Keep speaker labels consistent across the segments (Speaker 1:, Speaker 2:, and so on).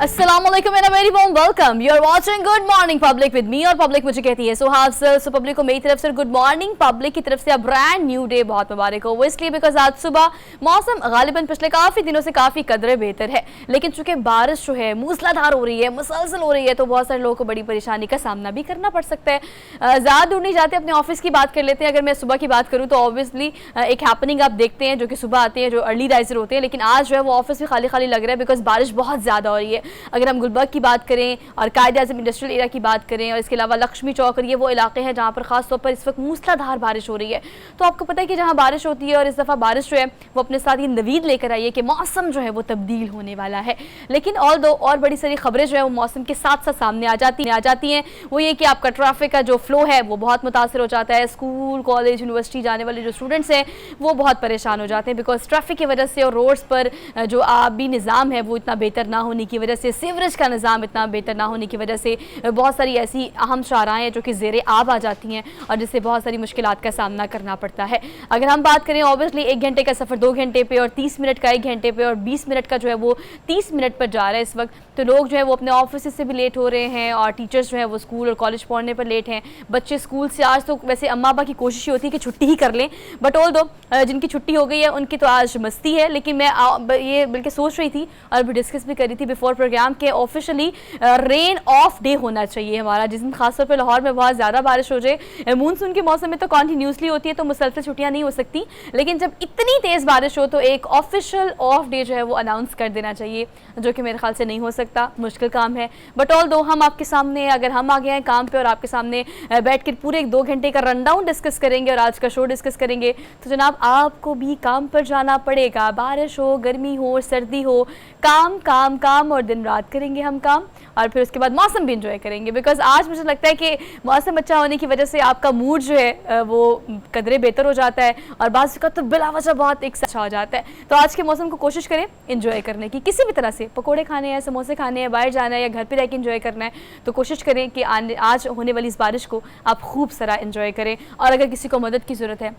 Speaker 1: अस्सलामुअलैकुम and very warm welcome. You are watching Good morning Public with me, और public मुझे कहती है सुहाब सर। सो पब्लिक को मेरी तरफ से गुड मॉर्निंग, पब्लिक की तरफ से अब ब्रांड न्यू डे बहुत मुबारक हो। वो इसलिए बिकॉज आज सुबह मौसम गालिबन पिछले काफी दिनों से काफी कदरे बेहतर है, लेकिन चूंकि बारिश जो है मूसलाधार हो रही है, मुसलसल हो रही है, तो बहुत सारे लोगों को बड़ी परेशानी का सामना भी करना पड़ सकता है। ज्यादा दूर नहीं जाते, अपने ऑफिस की बात कर लेते हैं। अगर मैं सुबह की बात करूँ तो ऑब्वियसली एक हैपनिंग आप देखते हैं जो कि सुबह आते हैं, जो अर्ली राइजर होते हैं, लेकिन आज जो है वो ऑफिस भी खाली खाली लग रहा है बिकॉज बारिश बहुत ज्यादा हो रही है। अगर हम गुलबर्ग की बात करें और कायद-ए-आज़म इंडस्ट्रियल एरिया की बात करें और इसके अलावा लक्ष्मी चौक, ये वो इलाके हैं जहाँ पर खास तौर पर इस वक्त मूसलाधार बारिश हो रही है। तो आपको पता है कि जहाँ बारिश होती है, और इस दफ़ा बारिश जो है वो अपने साथ ये नवीद लेकर आई है कि मौसम जो है वो तब्दील होने वाला है। लेकिन और बड़ी सारी खबरें जो है वो मौसम के साथ साथ सामने आ जाती हैं। वो ये कि आपका ट्रैफिक का जो फ्लो है वो बहुत मुतासर हो जाता है। स्कूल कॉलेज यूनिवर्सिटी जाने वाले जो स्टूडेंट्स हैं वो बहुत परेशान हो जाते हैं बिकॉज ट्रैफिक की वजह से और रोड्स पर जो आबी निज़ाम है वो इतना बेहतर ना होने की वजह से, सीवरेज का निज़ाम इतना बेहतर ना होने की वजह से बहुत सारी ऐसी अहम शाहराएं हैं जो कि ज़ेरे आब आ जाती हैं और जिससे बहुत सारी मुश्किलात का सामना करना पड़ता है। अगर हम बात करें ऑब्वियसली 1 घंटे का सफ़र 2 घंटे पे, और 30 मिनट का 1 घंटे पे, और 20 मिनट का जो है वो 30 मिनट पर जा रहा है इस वक्त, तो लोग जो है वो अपने ऑफिस से भी लेट हो रहे हैं और टीचर्स जो है वो स्कूल और कॉलेज पढ़ने पर लेट हैं। बच्चे स्कूल से आज तो वैसे अम्मा अब्बा की कोशिश होती है कि छुट्टी ही कर लें, बट ऑल दो जिनकी छुट्टी हो गई है उनकी तो आज मस्ती है। लेकिन मैं ये बल्कि सोच रही थी और भी डिस्कस भी करी थी बिफोर प्रोग्राम के ऑफिशियली रेन ऑफ डे होना चाहिए हमारा, जिस दिन खासतौर पर लाहौर में बहुत ज़्यादा बारिश हो जाए। मानसून के मौसम में तो कॉन्टीन्यूसली होती है तो मुसलसल छुट्टियाँ नहीं हो सकती, लेकिन जब इतनी तेज़ बारिश हो तो एक ऑफिशियल ऑफ डे जो है वो अनाउंस कर देना चाहिए, जो कि मेरे ख्याल से नहीं हो सकता, मुश्किल काम है। बट ऑल दो हम आपके सामने, अगर हम आ गए हैं काम पे और आपके सामने बैठ कर पूरे 2 घंटे का रन डाउन डिस्कस करेंगे और आज का शो डिस्कस करेंगे, तो जनाब आपको भी काम पर जाना पड़ेगा। बारिश हो, गर्मी हो, सर्दी हो, काम काम काम, और दिन रात करेंगे हम काम, और फिर उसके बाद मौसम भी इंजॉय करेंगे बिकॉज आज मुझे लगता है कि मौसम अच्छा होने की वजह से आपका मूड जो है वो कदरे बेहतर हो जाता है और बाज़ का तो बिला वजह बहुत एक अच्छा हो जाता है। तो आज के मौसम को कोशिश करें इंजॉय करने की, किसी भी तरह से पकोड़े खाने हैं, समोसे खाने हैं, बाहर जाना है या घर पे रह के इंजॉय करना है, तो कोशिश करें कि आज होने वाली इस बारिश को आप खूब सारा इंजॉय करें। और अगर किसी को मदद की ज़रूरत है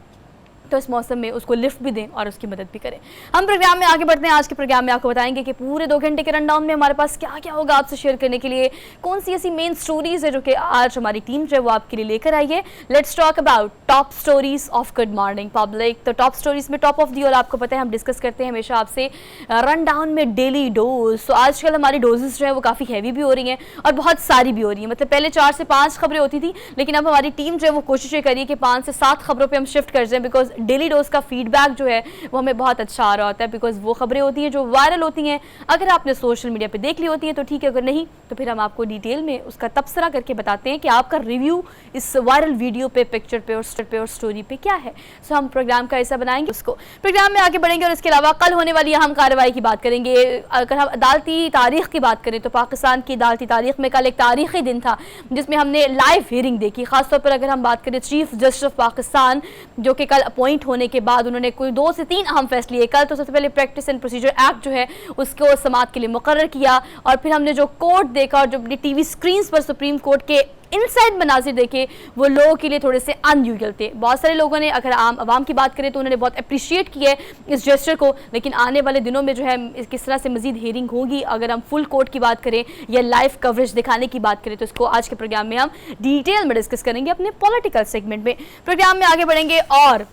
Speaker 1: तो इस मौसम में उसको लिफ्ट भी दें और उसकी मदद भी करें। हम प्रोग्राम में आगे बढ़ते हैं। आज के प्रोग्राम में आपको बताएंगे कि पूरे 2 घंटे के रन डाउन में हमारे पास क्या क्या होगा आपसे शेयर करने के लिए, कौन सी ऐसी मेन स्टोरीज है जो कि आज हमारी टीम जो है वो आपके लिए लेकर आई है। Let's talk about top stories of good morning public. तो टॉप स्टोरीज में टॉप ऑफ दी, और आपको पता है हम डिस्कस करते हैं हमेशा आपसे रन डाउन में डेली डोज। तो आजकल हमारी डोजेस जो है वो काफ़ी हैवी भी हो रही हैं और बहुत सारी भी हो रही हैं। मतलब पहले 4 से 5 खबरें होती थी, लेकिन अब हमारी टीम जो है वो कोशिश ये करिए कि 5 से 7 खबरों पर हम शिफ्ट कर जाएं बिकॉज डेली डोज का फीडबैक जो है वो हमें बहुत अच्छा आ रहा होता है बिकॉज वो खबरें होती हैं जो वायरल होती हैं। अगर आपने सोशल मीडिया पे देख ली होती है तो ठीक है, अगर नहीं तो फिर हम आपको डिटेल में उसका तबसरा करके बताते हैं कि आपका रिव्यू इस वायरल वीडियो पे, पिक्चर पे और स्टोरी पे क्या है। सो हम प्रोग्राम का ऐसा बनाएंगे, उसको प्रोग्राम में आगे बढ़ेंगे। और इसके अलावा कल होने वाली अहम कार्रवाई की बात करेंगे। अगर हम अदालती तारीख की बात करें तो पाकिस्तान की अदालती तारीख में कल एक तारीखी दिन था जिसमें हमने लाइव हियरिंग देखी। खासतौर पर अगर हम बात करें चीफ जस्टिस ऑफ पाकिस्तान जो कि कल अपॉइंट होने के बाद उन्होंने कोई 2 से 3 अहम फैसले लिए। कल तो सबसे पहले प्रैक्टिस एंड प्रोसीजर एक्ट जो है उसको समाअत के लिए मुकर्रर किया, और फिर हमने जो कोर्ट देखा और जो अपनी टीवी स्क्रीन पर सुप्रीम कोर्ट के इनसाइड मनाजिर देखे वो लोगों के लिए थोड़े से अनयूजुअल थे। बहुत सारे लोगों ने, अगर आवाम की बात करें तो उन्होंने बहुत अप्रिशिएट किया है इस जेस्चर को, लेकिन आने वाले दिनों में जो है किस तरह से मजीद हियरिंग होगी, अगर हम फुल कोर्ट की बात करें या लाइव कवरेज दिखाने की बात करें तो इसको आज के प्रोग्राम में हम डिटेल में डिस्कस करेंगे अपने पॉलिटिकल सेगमेंट में। प्रोग्राम में आगे बढ़ेंगे। और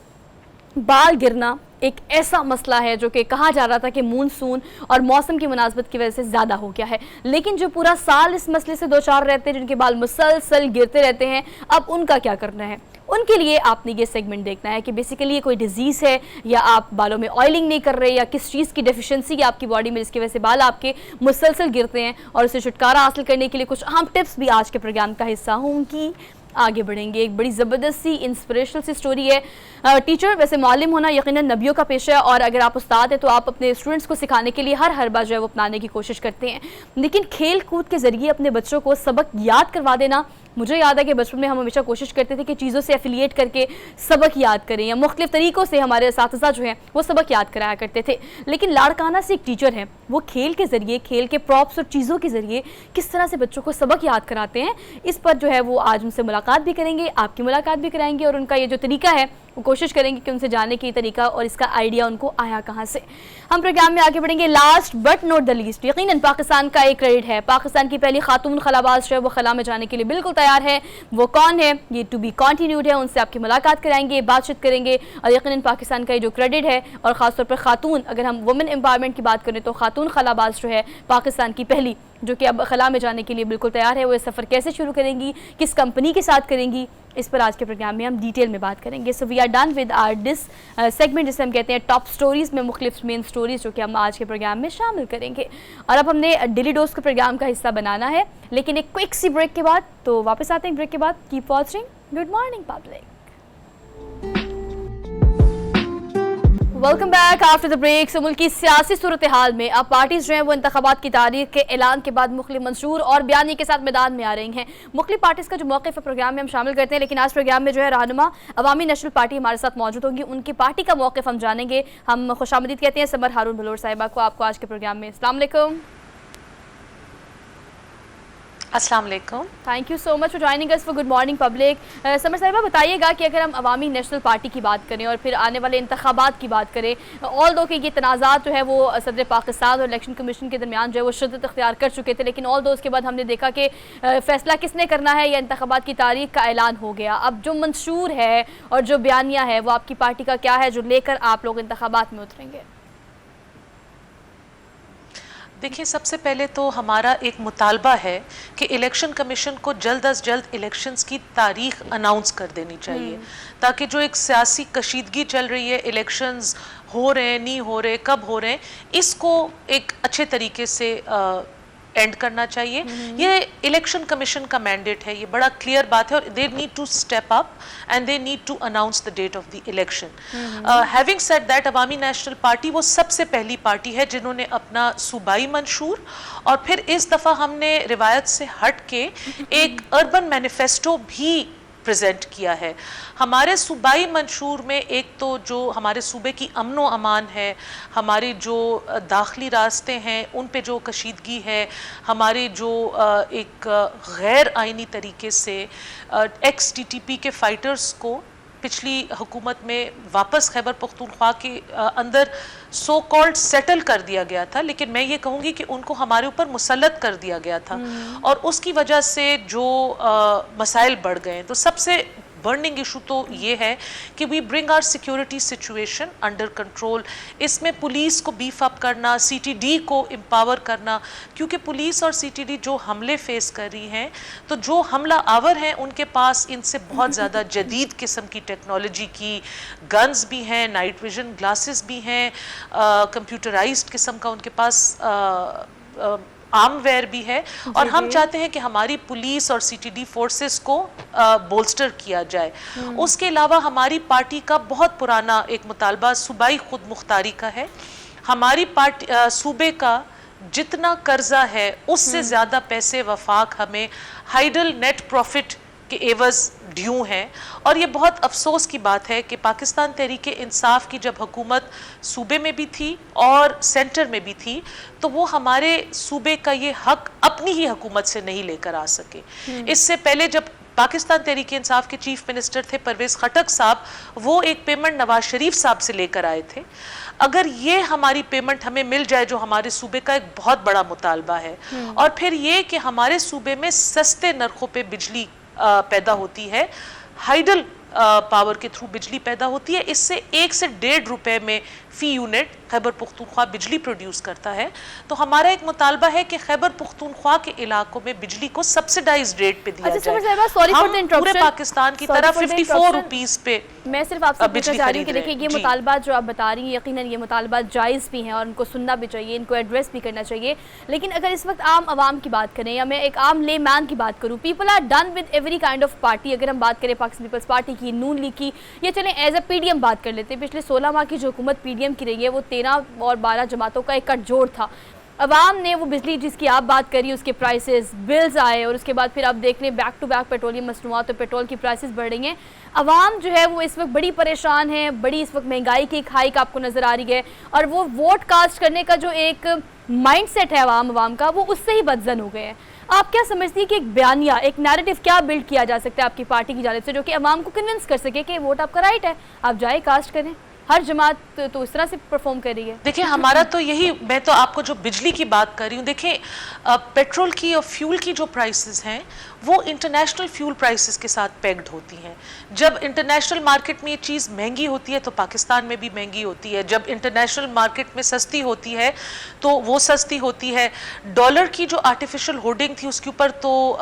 Speaker 1: बाल गिरना एक ऐसा मसला है जो कि कहा जा रहा था कि मानसून और मौसम की मुनासबत की वजह से ज़्यादा हो गया है, लेकिन जो पूरा साल इस मसले से 2-4 रहते हैं, जिनके बाल मुसलसल गिरते रहते हैं, अब उनका क्या करना है। उनके लिए आपने ये सेगमेंट देखना है कि बेसिकली ये कोई डिजीज़ है या आप बालों में ऑयलिंग नहीं कर रहे या किस चीज़ की डेफिशिएंसी है आपकी बॉडी में जिसकी वजह से बाल आपके मुसलसल गिरते हैं, और उससे छुटकारा हासिल करने के लिए कुछ अहम टिप्स भी आज के प्रोग्राम का हिस्सा होंगी। आगे बढ़ेंगे। एक बड़ी ज़बरदस्त सी इंस्पिरेशनल सी स्टोरी है। टीचर वैसे मालिम होना यकीनन नबियों का पेशा है, और अगर आप उस्ताद हैं तो आप अपने स्टूडेंट्स को सिखाने के लिए हर बार जो है वो अपनाने की कोशिश करते हैं, लेकिन खेल कूद के ज़रिए अपने बच्चों को सबक याद करवा देना। मुझे याद है कि बचपन में हम हमेशा कोशिश करते थे कि चीज़ों से एफिलिएट करके सबक याद करें, या मुख्तलिफ तरीक़ों से हमारे असातिज़ा जो हैं वो सबक याद कराया करते थे। लेकिन लाड़काना से एक टीचर हैं, वो खेल के ज़रिए, खेल के प्रॉप्स और चीज़ों के ज़रिए किस तरह से बच्चों को सबक याद कराते हैं, इस पर जो है वो आज उनसे मुलाकात भी करेंगे, आपकी मुलाकात भी कराएंगे, और उनका ये जो तरीका है वो कोशिश करेंगे कि उनसे जानने की तरीका और इसका आइडिया उनको आया कहाँ से। हम प्रोग्राम में आगे बढ़ेंगे। Last but not the least, यकीनन पाकिस्तान का एक क्रेडिट है, पाकिस्तान की पहली खातून खलाबाज जो है वो खला में जाने के लिए बिल्कुल तैयार है। वो कौन है, ये टू बी कंटिन्यूड है, उनसे आपकी मुलाकात कराएंगे, बातचीत करेंगे और यकीनन पाकिस्तान का ये जो क्रेडिट है और ख़ासतौर पर खातून, अगर हम वुमेन एम्पावरमेंट की बात करें तो खातून खलाबाज जो है पाकिस्तान की पहली, जो कि अब खला में जाने के लिए बिल्कुल तैयार है, वो ये सफ़र कैसे शुरू करेंगी, किस कंपनी के साथ करेंगी, इस पर आज के प्रोग्राम में हम डिटेल में बात करेंगे। So we are done with are this segment, जिसे हम कहते हैं टॉप स्टोरीज़ में मुख्तलिफ मेन स्टोरीज़, जो कि हम आज के प्रोग्राम में शामिल करेंगे। और अब हमने डेली डोज को प्रोग्राम का हिस्सा बनाना है, लेकिन एक क्विक सी ब्रेक के बाद, तो वापस आते हैं ब्रेक के बाद। Keep watching good morning public. Welcome back after the break. So मुल्क की सियासी सूरत हाल में अब पार्टीज जो हैं वो इंतखाबात की तारीख के ऐलान के बाद मुख्तलिफ मंशूर और बयानी के साथ मैदान में आ रही हैं। मुख्तलिफ पार्टीज का जो मौक़िफ़ है प्रोग्राम में हम शामिल करते हैं, लेकिन आज प्रोग्राम में जो है रहनुमा अवामी नेशनल पार्टी हमारे साथ मौजूद होंगी, उनकी पार्टी का मौक़िफ़ हम जानेंगे। हम खुशामदीद कहते हैं समर हारून बलोर साहिबा को, आपको आज के प्रोग्राम में। अस्सलाम वालेकुम।
Speaker 2: अस्सलाम वालेकुम।
Speaker 1: Thank you so much for joining us for good morning public. Summer साहिबा, बताइएगा कि अगर हम अवामी नेशनल पार्टी की बात करें और फिर आने वाले इंतखाबात की बात करें, ऑल दो के ये तनाज़ात जो है वो सदर पाकिस्तान और इलेक्शन कमीशन के दरमियान जो है वो शिद्दत अख्तियार कर चुके थे, लेकिन ऑल दो उसके बाद हमने देखा कि फ़ैसला किसने करना है या इंतखाबात की तारीख का ऐलान हो गया। अब जो मंशूर है और जो बयानिया है वो आपकी पार्टी का क्या है जो लेकर आप लोग इंतखाबात में उतरेंगे?
Speaker 2: देखिए, सबसे पहले तो हमारा एक मुतालबा है कि इलेक्शन कमीशन को जल्द अज जल्द इलेक्शंस की तारीख अनाउंस कर देनी चाहिए, ताकि जो एक सियासी कशीदगी चल रही है, इलेक्शंस हो रहे हैं नहीं हो रहे, कब हो रहे हैं, इसको एक अच्छे तरीके से एंड करना चाहिए। ये इलेक्शन कमीशन का मैंडेट है, ये बड़ा क्लियर बात है और they need to step up and they need to announce the date of the election. Having said that, Awami National Party वो सबसे पहली पार्टी है जिन्होंने अपना सूबाई मंशूर और फिर इस दफ़ा हमने रिवायत से हट के एक अर्बन मैनिफेस्टो भी प्रेजेंट किया है। हमारे सूबाई मंशूर में एक तो जो हमारे सूबे की अमनो अमान है, हमारे जो दाखिली रास्ते हैं उन पे जो कशीदगी है, हमारे जो एक गैर आइनी तरीके से एक्स टीटीपी के फाइटर्स को पिछली हुकूमत में वापस खैबर पख्तूनख्वा के अंदर सो कॉल्ड सेटल कर दिया गया था, लेकिन मैं ये कहूँगी कि उनको हमारे ऊपर मुसल्लत कर दिया गया था और उसकी वजह से जो मसाइल बढ़ गए। तो सबसे बर्निंग इशू तो ये है कि we bring our security situation under control. इसमें पुलिस को बीफ अप करना, सीटीडी को एम्पावर करना, क्योंकि पुलिस और सीटीडी जो हमले फेस कर रही हैं, तो जो हमला आवर हैं उनके पास इनसे बहुत ज़्यादा जदीद किस्म की टेक्नोलॉजी की गन्स भी हैं, नाइट विजन ग्लासेस भी हैं, कंप्यूटराइज्ड किस्म का उनके पास आर्मवेयर भी है और हम चाहते हैं कि हमारी पुलिस और सीटीडी फोर्सेस को बोल्स्टर किया जाए। उसके अलावा हमारी पार्टी का बहुत पुराना एक मुतालबा सूबाई खुद मुख्तारी का है। हमारी पार्टी सूबे का जितना कर्जा है उससे ज़्यादा पैसे वफाक हमें हाइडल नेट प्रॉफिट के एवज ड्यू हैं और ये बहुत अफसोस की बात है कि पाकिस्तान तहरीक इंसाफ की जब हुकूमत सूबे में भी थी और सेंटर में भी थी, तो वो हमारे सूबे का ये हक अपनी ही हुकूमत से नहीं लेकर आ सके। इससे पहले जब पाकिस्तान तहरीक इंसाफ के चीफ मिनिस्टर थे परवेज़ खटक साहब, वो एक पेमेंट नवाज शरीफ साहब से लेकर आए थे। अगर ये हमारी पेमेंट हमें मिल जाए, जो हमारे सूबे का एक बहुत बड़ा मुतालबा है, और फिर ये कि हमारे सूबे में सस्ते नरखों पे बिजली पैदा होती है, हाइडल पावर के थ्रू बिजली पैदा होती है, इससे 1 से 1.5 रुपए में फ़ी यूनिट खैबर पुख्तूनख्वा बिजली प्रोड्यूस करता है। तो हमारा एक मुतालबा है कि खैबर पुख्तूनख्वा के इलाकों में बिजली को सब्सिडाइज्ड रेट पे दिया जाए।
Speaker 1: सॉरी फॉर द
Speaker 2: हम पूरे पाकिस्तान की तरह 54 रुपीस पे
Speaker 1: मैं सिर्फ आपसे पूछना चाह रही हूँ कि देखिए ये मुतालबा जो आप बता रही हैं, यकीनन ये मुतालबा जायज़ भी हैं और उनको सुनना भी चाहिए, इनको एड्रेस भी करना चाहिए, लेकिन अगर इस वक्त आम आवाम की बात करें या मैं एक आम ले मैन की बात करूँ, people are done with every kind of party. अगर हम बात करें पाकिस्तान पीपल्स पार्टी की, नून लीग की, ये चलें एज अ पीडीएम बात कर लेते हैं। पिछले 16 माह की जो हुकूमत पीडीएम की रही है वो 13 और 12 जमातों का एक गठजोड़ था। अवाम ने वो बिजली जिसकी आप बात करिए उसके प्राइसेस बिल्स आए और उसके बाद फिर आप देख लें बैक टू बैक पेट्रोलियम मसनूआत और पेट्रोल की प्राइसेस बढ़ रही हैं। अवाम जो है वो इस वक्त बड़ी परेशान है, बड़ी इस वक्त महंगाई की एक हाइक आपको नज़र आ रही है और वो वोट कास्ट करने का जो एक माइंड सेट है अवाम का, वो उससे ही बदजन हो गए हैं। आप क्या समझती है कि एक बयानिया, एक नैरेटिव क्या बिल्ड किया जा सकता है आपकी पार्टी की जानिब से, जो कि अवाम को कन्विंस कर सके कि वोट आपका राइट है, आप जाए कास्ट करें? हर जमात तो इस तरह से परफॉर्म कर रही है।
Speaker 2: देखिए हमारा तो यही, मैं तो आपको जो बिजली की बात कर रही हूँ, देखिए पेट्रोल की और फ्यूल की जो प्राइसेस हैं वो इंटरनेशनल फ्यूल प्राइसेस के साथ पेग्ड होती हैं। जब इंटरनेशनल मार्केट में ये चीज़ महंगी होती है तो पाकिस्तान में भी महंगी होती है, जब इंटरनेशनल मार्केट में सस्ती होती है तो वो सस्ती होती है। डॉलर की जो आर्टिफिशियल होर्डिंग थी उसके ऊपर तो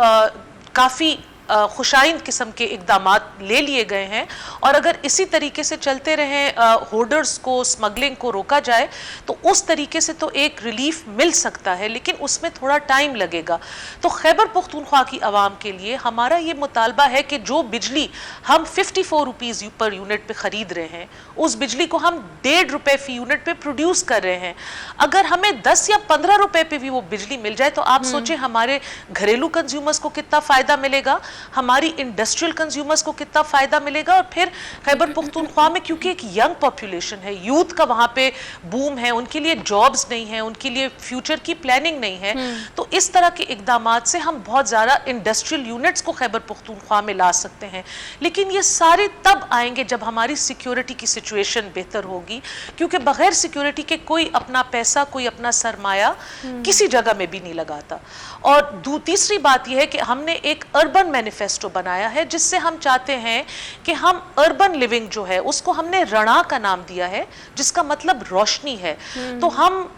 Speaker 2: काफ़ी खुशाइंद किस्म के इकदामात ले लिए गए हैं, और अगर इसी तरीके से चलते रहें, होर्डर्स को, स्मगलिंग को रोका जाए तो उस तरीके से तो एक रिलीफ मिल सकता है, लेकिन उसमें थोड़ा टाइम लगेगा। तो खैबर पख्तूनख्वा की आवाम के लिए हमारा ये मुतालबा है कि जो बिजली हम 54 रुपीज़ पर यूनिट पे ख़रीद रहे हैं, उस बिजली को हम 1.5 रुपये फ़ी यूनिट पे प्रोड्यूस कर रहे हैं। अगर हमें 10 या 15 रुपये पे भी वो बिजली मिल जाए तो आप सोचें हमारे घरेलू कंज्यूमर्स को कितना फ़ायदा मिलेगा, हमारी इंडस्ट्रियल कंज्यूमर्स को कितना फायदा मिलेगा। और फिर खैबर पख्तूनख्वा में क्योंकि एक यंग पॉपुलेशन है, यूथ का वहां पे बूम है, उनके लिए जॉब्स नहीं है, उनके लिए फ्यूचर की प्लानिंग नहीं है, तो इस तरह के इकदामात से हम बहुत ज़्यादा इंडस्ट्रियल यूनिट्स को खैबर पख्तूनख्वा में ला सकते हैं। लेकिन ये सारे तब आएंगे जब हमारी सिक्योरिटी की सिचुएशन बेहतर होगी, क्योंकि बगैर सिक्योरिटी के कोई अपना पैसा, कोई अपना सरमाया किसी जगह में भी नहीं लगाता। और तीसरी बात यह है कि हमने एक अर्बन मैनिफेस्टो बनाया है, जिससे हम चाहते हैं कि हम अर्बन लिविंग जो है उसको हमने रणा का नाम दिया है, जिसका मतलब रोशनी है। तो हम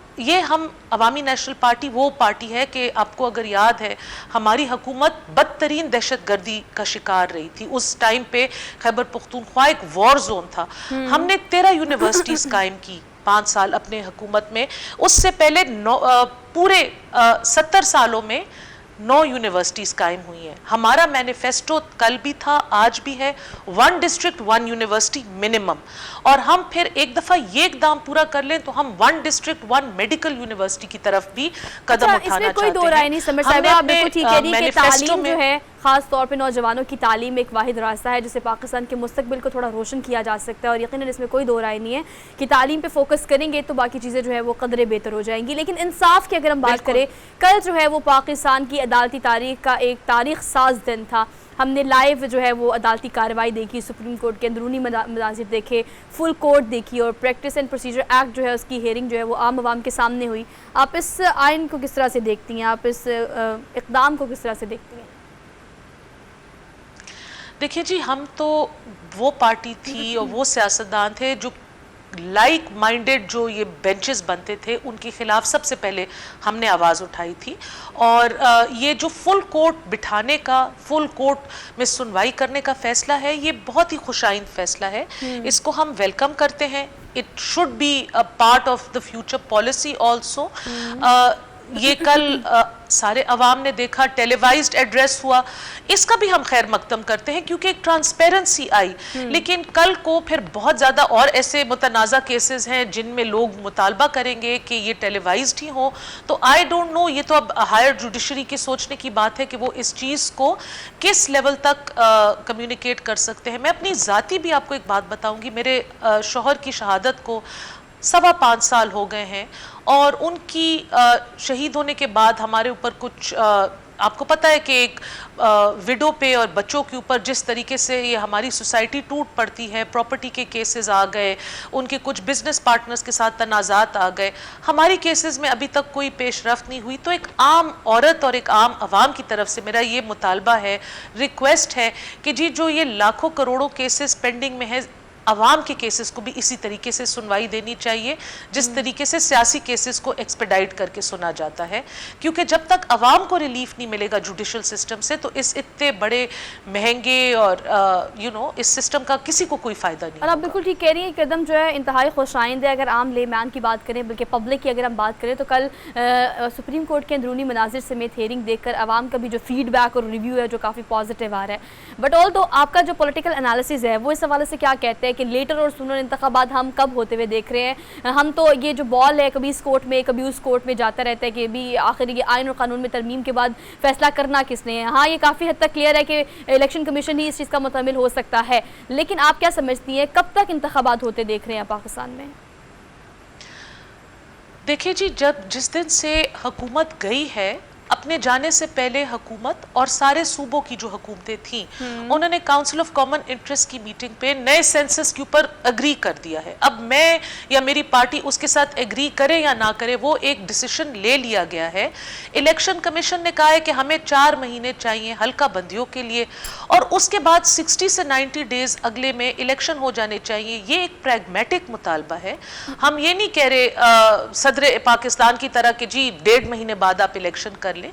Speaker 2: अवामी नेशनल पार्टी वो पार्टी है कि आपको अगर याद है हमारी हुकूमत बदतरीन दहशतगर्दी का शिकार रही थी। उस टाइम पे खैबर पख्तूनख्वा एक वॉर जोन था। हमने 13 यूनिवर्सिटीज कायम की 5 साल अपने हुकूमत में। उससे पहले पूरे 70 सालों में 9 यूनिवर्सिटीज़ कायम हुई हैं। हमारा मैनिफेस्टो कल भी था, आज भी है, 1 डिस्ट्रिक्ट 1 यूनिवर्सिटी मिनिमम। और हम फिर एक दफ़ा ये इकदाम पूरा कर लें तो हम 1 डिस्ट्रिक्ट 1 मेडिकल यूनिवर्सिटी की तरफ भी कदम उठाना चाहते हैं।
Speaker 1: कोई दो राय नहीं समझ साहिबा, आप बिल्कुल ठीक कह रही हैं कि तालीम जो है, खास तौर पे नौजवानों की तालीम एक वाहिद रास्ता है जिससे पाकिस्तान के मुस्तकबिल को थोड़ा रोशन किया जा सकता है, और यकीनन इसमें कोई दो राय नहीं है कि तालीम पे फोकस करेंगे तो बाकी चीज़ें जो है वो कदरे बेहतर हो जाएंगी। लेकिन इंसाफ की अगर हम बात करें, कल जो है वो पाकिस्तान की अदालती तारीख का एक तारीख साज दिन था। हमने लाइव जो है वो अदालती कार्रवाई देखी, सुप्रीम कोर्ट के अंदरूनी मनाजिर देखे, फुल कोर्ट देखी, और प्रैक्टिस एंड प्रोसीजर एक्ट जो है उसकी हेयरिंग जो है वो आम आवाम के सामने हुई। आप इस आइन को किस तरह से देखती हैं, आप इस इक़दाम को किस तरह से देखती हैं?
Speaker 2: देखिए जी, हम तो वो पार्टी थी और वो सियासतदान थे जो लाइक माइंडेड जो ये बेंचेस बनते थे उनके खिलाफ सबसे पहले हमने आवाज़ उठाई थी। और ये जो फुल कोर्ट बिठाने का, फुल कोर्ट में सुनवाई करने का फैसला है, ये बहुत ही खुशाइंद फैसला है। इसको हम वेलकम करते हैं। It should be a part of the future policy also. ये कल सारे अवाम ने देखा, टेलीवाइज्ड एड्रेस हुआ, इसका भी हम खैर मकदम करते हैं क्योंकि एक ट्रांसपेरेंसी आई। लेकिन कल को फिर बहुत ज़्यादा और ऐसे मुतनाज़ा केसेस हैं जिनमें लोग मुतालबा करेंगे कि ये टेलीवाइज्ड ही हो। तो आई डोंट नो, ये तो अब हायर जुडिशरी के सोचने की बात है कि वो इस चीज़ को किस लेवल तक कम्युनिकेट कर सकते हैं। मैं अपनी ज़ाती भी आपको एक बात बताऊँगी। मेरे शौहर की शहादत को 5.25 साल हो गए हैं, और उनकी शहीद होने के बाद हमारे ऊपर कुछ आपको पता है कि एक विडो पे और बच्चों के ऊपर जिस तरीके से ये हमारी सोसाइटी टूट पड़ती है, प्रॉपर्टी के केसेस आ गए, उनके कुछ बिजनेस पार्टनर्स के साथ तनाज़ात आ गए। हमारी केसेस में अभी तक कोई पेशरफ्त नहीं हुई। तो एक आम औरत और एक आम आवाम की तरफ से मेरा ये मुतालबा है, रिक्वेस्ट है कि जी जो ये लाखों करोड़ों केसेस पेंडिंग में है, अवाम के केसेस को भी इसी तरीके से सुनवाई देनी चाहिए जिस तरीके से सियासी केसेस को एक्सपेडाइट करके सुना जाता है। क्योंकि जब तक अवाम को रिलीफ नहीं मिलेगा जुडिशल सिस्टम से तो इस इतने बड़े महंगे और इस सिस्टम का किसी को कोई फ़ायदा नहीं।
Speaker 1: और आप बिल्कुल ठीक कह रही हैं, कदम जो है इंतहाई खुशाइंद है। अगर आम लेमैन की बात करें, बल्कि पब्लिक की अगर हम बात करें, तो कल सुप्रीम कोर्ट के अंदरूनी मनाजिर समेत हेयरिंग देखकर अवाम का भी जो फीडबैक और रिव्यू है जो काफ़ी पॉजिटिव आ रहा है। बट ऑल तो आपका जो पॉलिटिकल एनालिसिस है वो इस हवाले से क्या कहते हैं कि लेटर और सुनर इंतखाबात हम कब होते हुए देख रहे हैं? हम तो ये जो बॉल है कभी इस कोर्ट में कभी उस कोर्ट में जाता रहता है कि भी आखिर ये आइन और कानून में तरमीम के बाद फैसला करना किसने है। हाँ, ये काफ़ी हद तक क्लियर है कि इलेक्शन कमीशन ही इस चीज़ का मुतमिल हो सकता है, लेकिन आप क्या समझती हैं कब तक इंतखाबात होते देख रहे हैं पाकिस्तान में?
Speaker 2: देखिए जी, जिस दिन से हुकूमत गई है अपने जाने से पहले हुकूमत और सारे सूबों की जो हुकूमतें थीं उन्होंने काउंसिल ऑफ कॉमन इंटरेस्ट की मीटिंग पे नए सेंसस के ऊपर एग्री कर दिया है। अब मैं या मेरी पार्टी उसके साथ एग्री करे या ना करे, वो एक डिसीजन ले लिया गया है। इलेक्शन कमीशन ने कहा है कि हमें 4 महीने चाहिए हल्का बंदियों के लिए और उसके बाद 60 से 90 डेज अगले में इलेक्शन हो जाने चाहिए। ये एक प्रैग्मेटिक मुतालबा है। हम ये नहीं कह रहे सदर पाकिस्तान की तरह कि जी 1.5 महीने बाद आप इलेक्शन कर लें।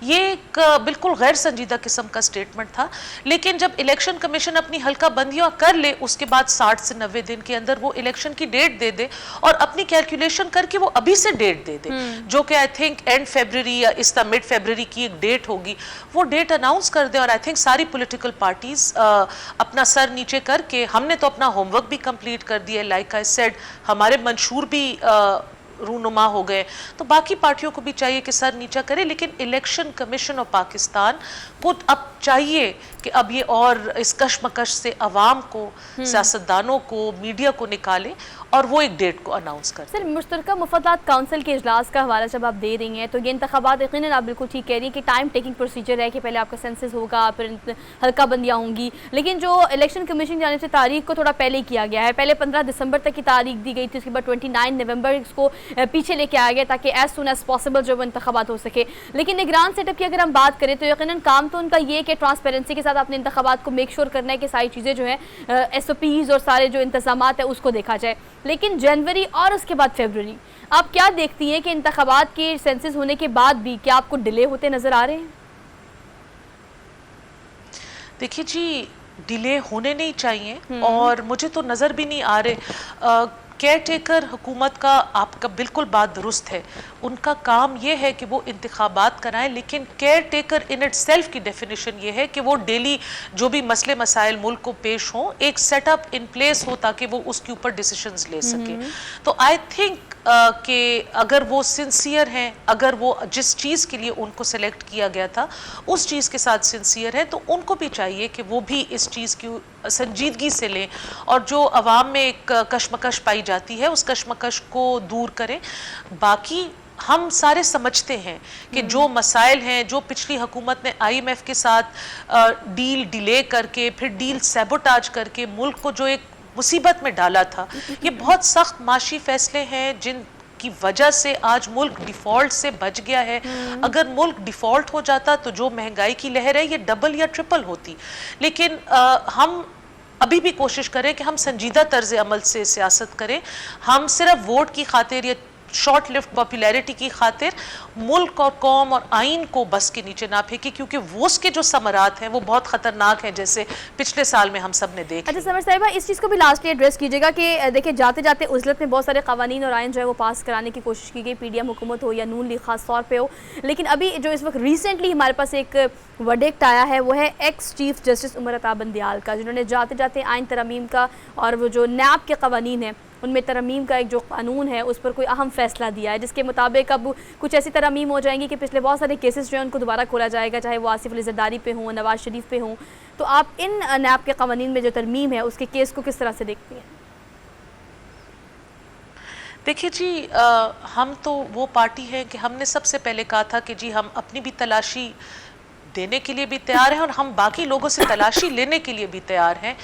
Speaker 2: ये एक बिल्कुल गैर संजीदा किस्म का स्टेटमेंट था। लेकिन जब इलेक्शन कमीशन अपनी हल्का बंदियां कर ले उसके बाद 60 से 90 दिन के अंदर वो इलेक्शन की डेट दे दे और अपनी कैलकुलेशन करके वो अभी से डेट दे दे, जो कि आई थिंक एंड फरवरी या इस मिड फरवरी की एक डेट होगी, वो डेट अनाउंस कर दे। और आई थिंक सारी पॉलिटिकल पार्टीज अपना सर नीचे करके, हमने तो अपना होमवर्क भी कंप्लीट कर दिया, लाइक आई सेड हमारे मंशूर भी रूनुमा हो गए, तो बाकी पार्टियों को भी चाहिए कि सर नीचा करे। लेकिन इलेक्शन कमीशन ऑफ पाकिस्तान को अब चाहिए कि अब ये और इस कशमकश से अवाम को, सियासतदानों को, मीडिया को निकाले और वो एक डेट को अनाउंस कर।
Speaker 1: सर, मुश्तरका मुफादात काउंसिल के इजलास का हवाला जब आप दे रही हैं तो ये इंतखाबात यकीनन आप बिल्कुल ठीक कह रही हैं कि टाइम टेकिंग प्रोसीजर है कि पहले आपका सेंसस होगा, फिर हल्का बंदियाँ होंगी। लेकिन जो इलेक्शन कमीशन की जानिब से तारीख को थोड़ा पहले किया गया है, पहले 15 दिसंबर तक की तारीख दी गई थी, उसके बाद 29 नवंबर इसको पीछे लेके आया गया ताकि एज सुन एज पॉसिबल जो वो इंतखाबात हो सके। लेकिन निगरान सेटअप की अगर हम बात करें तो यकीनन काम तो उनका ये कि ट्रांसपेरेंसी के साथ अपने इंतखाबात को मेक श्योर करना है कि सारी चीज़ें जो हैं SOPs और सारे जो इंतजामात है उसको देखा जाए। लेकिन जनवरी और उसके बाद फरवरी, आप क्या देखती हैं कि इंतखाबात के सेंसस होने के बाद भी क्या आपको डिले होते नजर आ रहे हैं?
Speaker 2: देखिए जी, डिले होने नहीं चाहिए और मुझे तो नज़र भी नहीं आ रहे। केयर टेकर हुकूमत का, आपका बिल्कुल बात दुरुस्त है, उनका काम ये है कि वो इंतखाबात कराएं, लेकिन care taker in it self की डेफिनेशन ये है कि वो डेली जो भी मसले मसाइल मुल्क को पेश हों, एक सेटअप इन प्लेस हो ताकि वो उसके ऊपर डिसीजंस ले सके। तो आई थिंक कि अगर वो सिंसियर हैं, अगर वो जिस चीज़ के लिए उनको सेलेक्ट किया गया था उस चीज़ के साथ सिंसियर है, तो उनको भी चाहिए कि वो भी इस चीज़ की संजीदगी से लें और जो अवाम में एक कशमकश पाई जाती है उस कशमकश को दूर करें। बाकी हम सारे समझते हैं कि जो मसाइल हैं, जो पिछली हुकूमत ने IMF के साथ डील डिले करके, फिर डील सैबोटाज करके मुल्क को जो एक मुसीबत में डाला था, ये बहुत सख्त माशी फैसले हैं जिन की वजह से आज मुल्क डिफॉल्ट से बच गया है। अगर मुल्क डिफॉल्ट हो जाता तो जो महंगाई की लहर है ये डबल या ट्रिपल होती। लेकिन हम अभी भी कोशिश करें कि हम संजीदा तर्ज अमल से सियासत करें। हम सिर्फ वोट की खातिर या शॉर्ट लिफ्ट पॉपुलैरिटी की खातिर मुल्क और कौम और आइन को बस के नीचे ना फेंके, क्योंकि वो उसके जो समरात हैं वो बहुत खतरनाक हैं, जैसे पिछले साल में हम सब ने देखा।
Speaker 1: अच्छा समर साहिबा, इस चीज़ को भी लास्टली एड्रेस कीजिएगा कि देखिए जाते जाते उजलत में बहुत सारे कवानीन और आइन जो है वो पास कराने की कोशिश की गई, PDM हुकूमत हो या नून लीग खास तौर पर हो। लेकिन अभी जो इस वक्त रिसेंटली हमारे पास एक वर्डिक्ट आया है वो है ex chief justice Umar Ata Bandial का, जिन्होंने जाते जाते आइन तरमीम का और वो जो नैब के कवानीन हैं उनमें तरमीम का एक जो कानून है उस पर कोई अहम फैसला दिया है, जिसके मुताबिक अब कुछ ऐसी तरमीम हो जाएंगी कि पिछले बहुत सारे केसेस जो हैं उनको दोबारा खोला जाएगा, चाहे वो आसिफ अली ज़रदारी पे हों, नवाज शरीफ पे हों। तो आप इन नैब के कवानीन में जो तरमीम है उसके केस को किस तरह से देखती हैं?
Speaker 2: देखिए जी, हम तो वो पार्टी है कि हमने सबसे पहले कहा था कि जी हम अपनी भी तलाशी देने के लिए भी तैयार हैं और हम बाकी लोगों से तलाशी लेने के लिए भी तैयार हैं।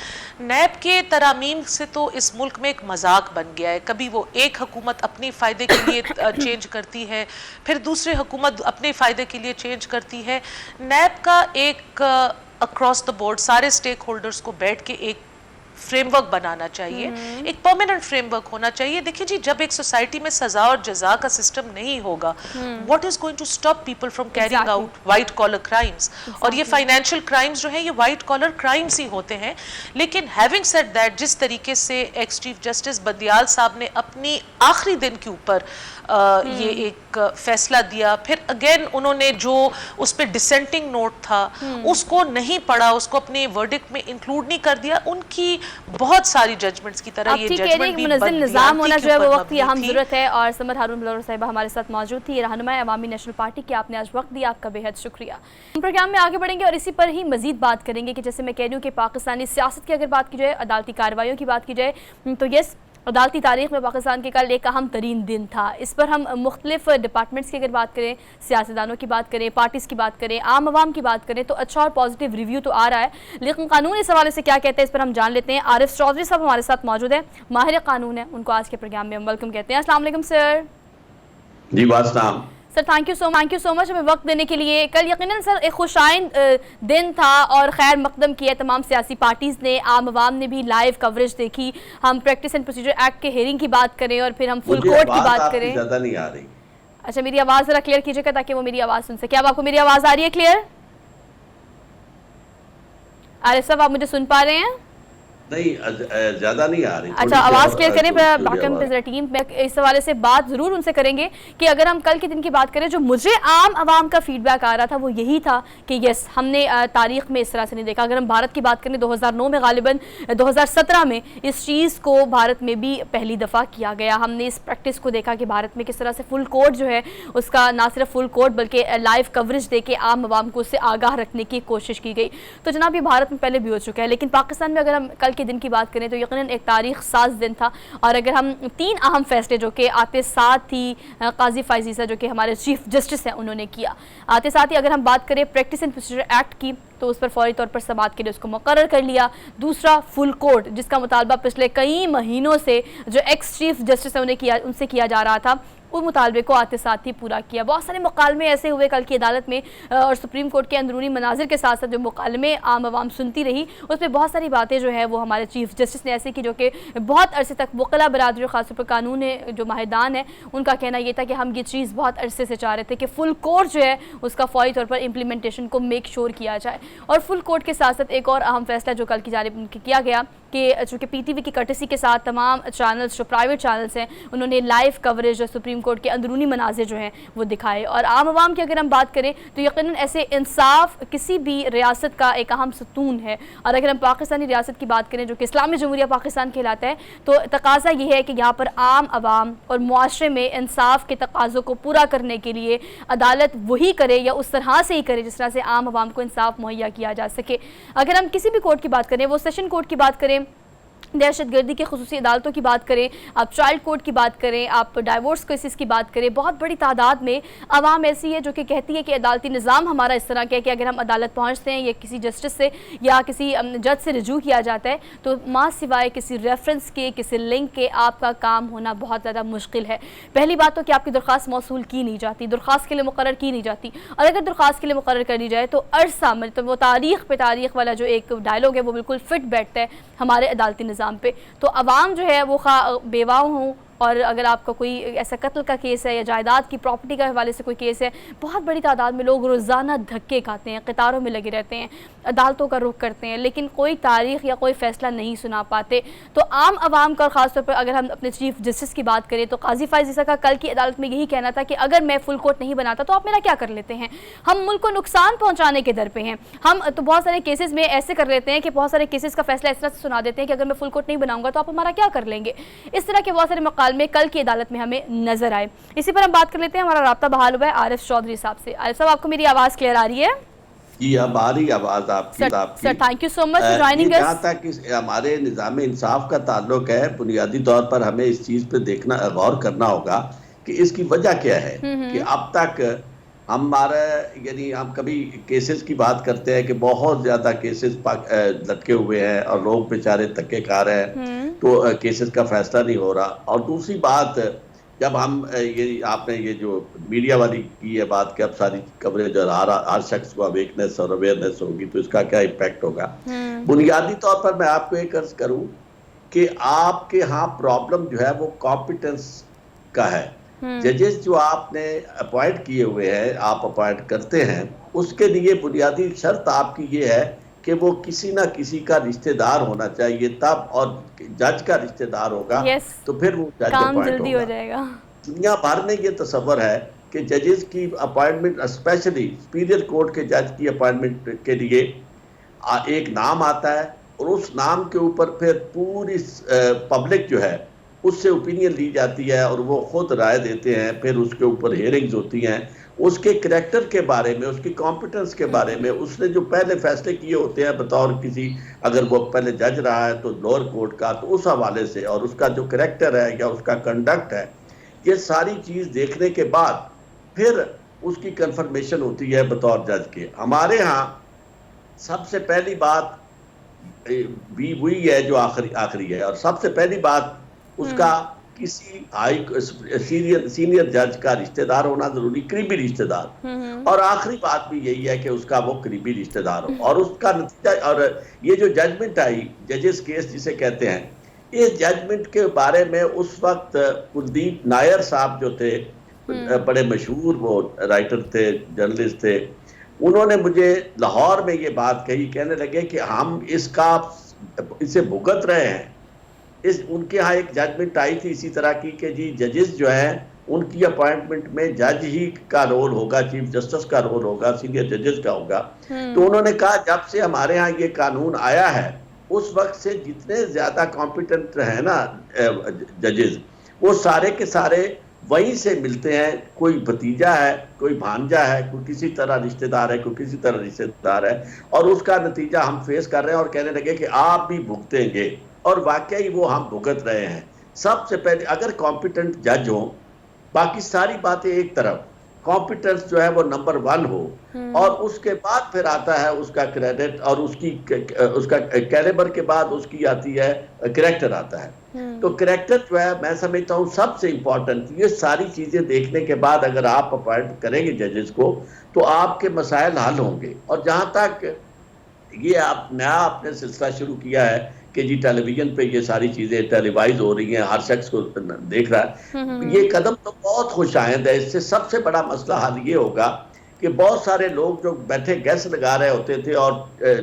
Speaker 2: नैब के तरामीम से तो इस मुल्क में एक मजाक बन गया है। कभी वो एक हुकूमत अपने फ़ायदे के लिए चेंज करती है, फिर दूसरी हुकूमत अपने फ़ायदे के लिए चेंज करती है। नैब का एक अक्रॉस द बोर्ड सारे स्टेक होल्डर्स को बैठ के एक फ्रेमवर्क बनाना चाहिए, एक परमानेंट फ्रेमवर्क होना चाहिए। देखिए जी, जब एक सोसाइटी में सजा और जजा का सिस्टम नहीं होगा, what is going to stop people from carrying out white collar crimes? और ये फाइनेंशियल क्राइम्स जो है ये वाइट कॉलर क्राइम्स ही होते हैं। लेकिन हैविंग सेड दैट, जिस तरीके से एक्स चीफ जस्टिस बंदियाल साहब ने अपनी आखिरी दिन के ऊपर ये एक फैसला दिया, फिर अगेन उन्होंने जो उस पर डिसेंटिंग नोट था उसको नहीं पढ़ा, उसको अपने वर्डिक्ट में इंक्लूड नहीं कर दिया। उनकी बहुत सारी जजमेंट्स की तरह ये जजमेंट भी
Speaker 1: मुनज़्ज़म निज़ाम होना जो है वो वक्त की अहम ज़रूरत है। और समर हारून बलौर साहिबा हमारे साथ मौजूद थी, रहनुमा अवामी नेशनल पार्टी की। आपने आज वक्त दिया, आपका बेहद शुक्रिया। हम प्रोग्राम में आगे बढ़ेंगे और इसी पर ही मजीद बात करेंगे कि जैसे मैं कह रही हूँ कि पाकिस्तानी सियासत की अगर बात की जाए, अदालती कार्रवाइयों की बात की जाए, तो यस अदालती तारीख में पाकिस्तान के कल एक अहम तरीन दिन था। इस पर हम मुख्तलिफ डिपार्टमेंट्स की अगर बात करें, सियासतदानों की बात करें, पार्टीज़ की बात करें, आम आवाम की बात करें, तो अच्छा और पॉजिटिव रिव्यू तो आ रहा है, लेकिन कानून इस हवाले से क्या कहते हैं इस पर हम जान लेते हैं। आरिफ चौधरी साहब हमारे साथ मौजूद है, माहिर कानून है, उनको आज के प्रोग्राम में हम वेलकम कहते हैं। अस्सलाम वालेकुम सर।
Speaker 3: जी वास्ताम
Speaker 1: sir thank you so much हमें वक्त देने के लिए। कल यकीनन सर एक खुशाइन दिन था और खैर मकदम किया तमाम सियासी पार्टीज़ ने, आम आवाम ने भी लाइव कवरेज देखी। हम प्रैक्टिस एंड प्रोसीजर एक्ट के हेयरिंग की बात करें और फिर हम फुल कोर्ट की बात करें।
Speaker 3: ज़्यादा नहीं आ रही।
Speaker 1: अच्छा मेरी आवाज़ ज़रा क्लियर कीजिएगा ताकि वो मेरी आवाज़ सुन सके। अब आपको मेरी आवाज़ आ रही है क्लियर? आरिफ साहब आप मुझे सुन पा रहे हैं?
Speaker 3: नहीं, ज्यादा नहीं आ रही।
Speaker 1: अच्छा आवाज़ क्लियर करें। बाकी टीम में इस हवाले से बात ज़रूर उनसे करेंगे कि अगर हम कल के दिन की बात करें, जो मुझे आम आवाम का फीडबैक आ रहा था वो यही था कि यस हमने तारीख में इस तरह से नहीं देखा। अगर हम भारत की बात करें 2009 में, गालिबन 2017 में इस चीज़ को भारत में भी पहली दफ़ा किया गया। हमने इस प्रैक्टिस को देखा कि भारत में किस तरह से फुल कोर्ट जो है उसका ना सिर्फ फुल कोर्ट बल्कि लाइव कवरेज दे के आम आवाम को उससे आगाह रखने की कोशिश की गई। तो जनाब ये भारत में पहले भी हो चुका है, लेकिन पाकिस्तान में अगर हम कल दिन की बात करें तो यकीनन एक तारीख साज दिन था। और अगर हम 3 अहम फैसले जो कि आते साथ ही काजी फायजीसा जो कि हमारे चीफ जस्टिस हैं उन्होंने किया, आते साथ ही अगर हम बात करें प्रैक्टिस एंड प्रोसीजर एक्ट की तो उस पर फौरी तौर पर समाअत के लिए उसको मुकर्रर कर लिया। दूसरा फुल कोर्ट जिसका मुतालबा पिछले कई महीनों से जो एक्स चीफ जस्टिस है उनसे किया जा रहा था, उस मुतालबे को आते साथ ही पूरा किया। बहुत सारे मुकालमे ऐसे हुए कल की अदालत में और सुप्रीम कोर्ट के अंदरूनी मनाजिर के साथ साथ जो मुकालमे आम आवाम सुनती रही उसमें बहुत सारी बातें जो है वो हमारे चीफ जस्टिस ने ऐसे की जो कि बहुत अरसे तक वकला बरादरी ख़ासतौर पर कानून है जो माहिदान है उनका कहना ये था कि हम ये चीज़ बहुत अरसे से चाह रहे थे कि फुल कोर्ट जो है उसका फौरी तौर पर इम्प्लीमेंटेशन को मेक श्योर किया जाए। और फुल कोर्ट के साथ साथ एक और अहम फैसला जो कल की जानिब किया गया कि चूँकि पीटीवी की कर्टसी के साथ तमाम चैनल्स जो प्राइवेट चैनल्स हैं उन्होंने लाइव कवरेज जो सुप्रीम कोर्ट के अंदरूनी मनाजिर जो हैं वो दिखाए। और आम आवाम की अगर हम बात करें तो यकीनन ऐसे इंसाफ किसी भी रियासत का एक अहम सतून है। और अगर हम पाकिस्तानी रियासत की बात करें जो कि इस्लामी जमहूरिया पाकिस्तान कहलाता है, तो तकाजा ये है कि यहाँ पर आम आवाम और मुआशरे में इंसाफ के तकाज़ों को पूरा करने के लिए अदालत वही करे या उस तरह से ही करे जिस तरह से आम आवाम को इंसाफ मुहैया किया जा सके। अगर हम किसी भी कोर्ट की बात करें, वो सेशन कोर्ट की बात करें, दहशतगर्दी की खुसूसी अदालतों की बात करें, आप चाइल्ड कोर्ट की बात करें, आप डाइवोर्स केसेस की बात करें, बहुत बड़ी तादाद में आवाम ऐसी है जो कि कहती है कि अदालती निज़ाम हमारा इस तरह का है कि अगर हम अदालत पहुंचते हैं या किसी जस्टिस से या किसी जज से रिजू किया जाता है तो माँ सिवाय किसी रेफरेंस के, किसी लिंक के आपका काम होना बहुत ज़्यादा मुश्किल है। पहली बात तो कि आपकी दरख्वास्त मौसूल की नहीं जाती, दरख्वास्त के लिए मुकर्रर की नहीं जाती, और अगर दरख्वास्त के लिए मुकर्रर कर दी जाए तो अरसा मतलब वो तारीख पे तारीख वाला जो एक डायलॉग है वो बिल्कुल फिट बैठता है हमारे अदालती निज़ाम पे। तो अवाम जो है वो बेवा हों और अगर आपका कोई ऐसा कत्ल का केस है या जायदाद की प्रॉपर्टी के हवाले से कोई केस है, बहुत बड़ी तादाद में लोग रोज़ाना धक्के खाते हैं, कतारों में लगे रहते हैं, अदालतों का रुख करते हैं, लेकिन कोई तारीख या कोई फ़ैसला नहीं सुना पाते। तो आम आवाम का ख़ासतौर पर अगर हम अपने चीफ जस्टिस की बात करें तो काजी फायजीसा का कल की अदालत में यही कहना था कि अगर मैं फुल कोर्ट नहीं बनाता तो आप मेरा क्या कर लेते हैं, हम मुल्क को नुकसान पहुँचाने के दर पर हैं। हम तो बहुत सारे केसेस में ऐसे कर लेते हैं कि बहुत सारे केसेस का फैसला इस तरह से सुना देते हैं कि अगर मैं फुल कोर्ट नहीं बनाऊंगा तो आप हमारा क्या कर लेंगे। इस तरह के बहुत सारे में कल की अदालत में हमें नजर आए। इसी पर हम बात कर लेते हैं, हमारा राब्ता बहाल हुआ है आरिफ चौधरी साहब से। आरिफ साहब आपको मेरी आवाज क्लियर आ रही है?
Speaker 3: जी अब आ रही आवाज आपकी।
Speaker 1: Sir thank you so much for joining us.
Speaker 3: जहाँ तक हमारे निज़ाम इंसाफ का ताल्लुक है, बुनियादी तौर पर हमें इस चीज पे देखना गौर करना होगा कि इसकी वजह क्या है कि अब तक हमारा यानी हम कभी केसेस की बात करते हैं कि बहुत ज्यादा केसेस लटके हुए हैं और लोग बेचारे धक्के खा रहे हैं, तो केसेस का फैसला नहीं हो रहा। और दूसरी बात, जब हम ये आपने ये जो मीडिया वाली की है बात कि अब सारी कवरेज और हर शख्स को अवेकनेस और अवेयरनेस होगी तो इसका क्या इम्पैक्ट होगा। बुनियादी तौर पर मैं आपको एक अर्ज करूं कि आपके यहाँ प्रॉब्लम जो है वो कॉम्पिटेंस का है। जजेस जो आपने अपॉइंट किए हुए हैं, आप अपॉइंट करते हैं, उसके लिए बुनियादी शर्त आपकी ये है कि वो किसी ना किसी का रिश्तेदार होना चाहिए तब, और जज का रिश्तेदार होगा तो फिर वो जज अपॉइंट हो जाएगा। दुनिया भर में ये तस्वर है कि जजेस की अपॉइंटमेंट, स्पेशली सुपीरियर कोर्ट के जज की अपॉइंटमेंट के लिए एक नाम आता है और उस नाम के ऊपर फिर पूरी पब्लिक जो है उससे ओपिनियन ली जाती है और वो खुद राय देते हैं, फिर उसके ऊपर हेयरिंग्स होती हैं, उसके करैक्टर के बारे में, उसकी कॉम्पिटेंस के बारे में, उसने जो पहले फैसले किए होते हैं बतौर किसी, अगर वो पहले जज रहा है तो लोअर कोर्ट का, तो उस हवाले से, और उसका जो करैक्टर है या उसका कंडक्ट है, ये सारी चीज़ देखने के बाद फिर उसकी कंफर्मेशन होती है बतौर जज के। हमारे यहाँ सबसे पहली बात भी हुई है जो आखिरी है, और सबसे पहली बात उसका किसी सीनियर जज का रिश्तेदार होना जरूरी, करीबी रिश्तेदार, और आखिरी बात भी यही है कि उसका वो करीबी रिश्तेदार हो, और उसका नतीजा, और ये जो जजमेंट आई, जजेस केस जिसे कहते हैं, इस जजमेंट के बारे में उस वक्त कुलदीप नायर साहब जो थे, बड़े मशहूर वो राइटर थे, जर्नलिस्ट थे, उन्होंने मुझे लाहौर में ये बात कही, कहने लगे कि हम इसे भुगत रहे हैं। उनके यहाँ एक जजमेंट आई थी इसी तरह की कि जी जजेस जो है उनकी अपॉइंटमेंट में जज ही का रोल होगा, चीफ जस्टिस का रोल होगा, सीनियर जजेस का होगा। तो उन्होंने कहा जब से हमारे यहाँ ये कानून आया है उस वक्त से जितने ज्यादा कॉम्पिटेंट है ना जजेस, वो सारे के सारे वहीं से मिलते हैं, कोई भतीजा है, कोई भांजा है, कोई किसी तरह रिश्तेदार है, कोई किसी तरह रिश्तेदार है, और उसका नतीजा हम फेस कर रहे हैं। और कहने लगे कि आप भी भुगतेंगे, और वाकई वो हम भुगत रहे हैं। सबसे पहले अगर कॉम्पिटेंट जज हो, बाकी सारी बातें एक तरफ, कॉम्पिटेंस जो है वो नंबर 1 हो, और उसके बाद फिर आता है उसका क्रेडिट, और उसका कैलिबर के बाद उसकी आती है करैक्टर आता है। तो करैक्टर जो है मैं समझता हूँ सबसे इंपॉर्टेंट। ये सारी चीजें देखने के बाद अगर आप अपॉइंट करेंगे जजेस को तो आपके मसाइल हल होंगे। और जहां तक ये आप नया आपने सिलसिला शुरू किया है कि जी टेलीविजन पे ये सारी चीजें टेलीवाइज हो रही हैं, हर शख्स को देख रहा है, ये कदम तो बहुत खुशाइंद है। इससे सबसे बड़ा मसला हल ये होगा कि बहुत सारे लोग जो बैठे गैस लगा रहे होते थे और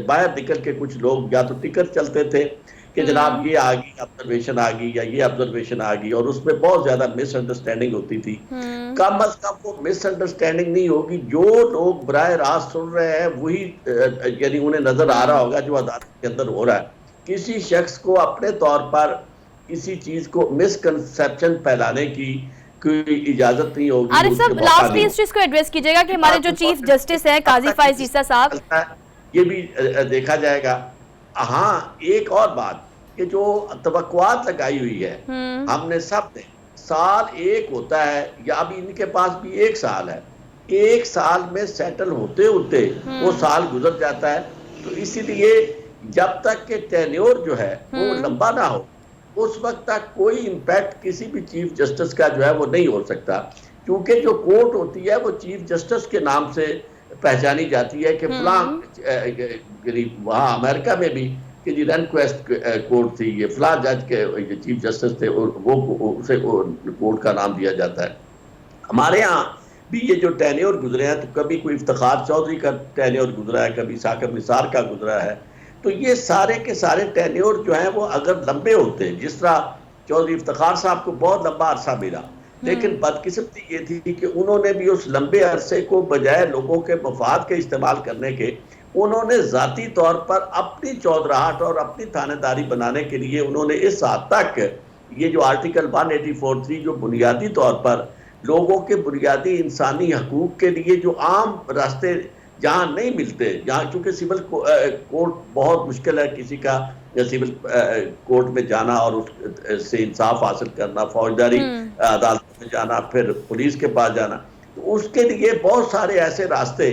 Speaker 3: बाहर निकल के कुछ लोग या तो टिकट चलते थे कि जनाब ये आ गई ऑब्जर्वेशन आ गई या ये ऑब्जर्वेशन आ गई, और उसमें बहुत ज्यादा मिसअंडरस्टैंडिंग होती थी। कम अज कम वो मिसअंडरस्टैंडिंग नहीं होगी, जो लोग बराह रास्त सुन रहे हैं वही यानी उन्हें नजर आ रहा होगा जो अदालत के अंदर हो रहा है। किसी शख्स को अपने तौर पर किसी चीज को मिसकंसेप्शन फैलाने की कोई इजाजत नहीं होगी।
Speaker 1: आरिफ साहब लास्ट में इस चीज को एड्रेस कीजिएगा कि हमारे जो चीफ जस्टिस हैं काजी फाइज ईसा साहब,
Speaker 3: ये भी देखा जाएगा। हाँ, एक और बात कि जो तवक्कुआत लगाई हुई है हमने सब ने, साल एक होता है या अभी इनके पास भी 1 साल है, 1 साल में सेटल होते होते वो साल गुजर जाता है। तो इसीलिए जब तक के टेन्योर जो है वो लंबा ना हो उस वक्त तक कोई इम्पैक्ट किसी भी चीफ जस्टिस का जो है वो नहीं हो सकता, क्योंकि जो कोर्ट होती है वो चीफ जस्टिस के नाम से पहचानी जाती है कि फलां वहाँ अमेरिका में भी कि जी रेनक्वेस्ट कोर्ट थी, ये फलां जज के चीफ जस्टिस थे, वो उसे कोर्ट का नाम दिया जाता है। हमारे यहाँ भी ये जो टेन्योर गुजरे हैं, तो कभी कोई इफ्तिखार चौधरी का टेन्योर गुजरा है, कभी साकिब निसार का गुजरा है। तो ये सारे के सारे टेन्योर जो हैं वो अगर लंबे होते हैं, जिस तरह चौधरी इफ्तिखार साहब को बहुत लंबा अरसा मिला, लेकिन बदकिस्मती ये थी कि उन्होंने भी उस लंबे अरसे को बजाय लोगों के मफाद के इस्तेमाल करने के, उन्होंने ज़ाती तौर पर अपनी चौधराहट और अपनी थानेदारी बनाने के लिए उन्होंने इस हद तक ये जो आर्टिकल 184(3) जो बुनियादी तौर पर लोगों के बुनियादी इंसानी हकूक के लिए जो आम रास्ते जहाँ नहीं मिलते, जहाँ चूँकि सिविल कोर्ट बहुत मुश्किल है किसी का या सिविल कोर्ट में जाना और उससे इंसाफ हासिल करना, फौजदारी अदालत में जाना, फिर पुलिस के पास जाना, तो उसके लिए बहुत सारे ऐसे रास्ते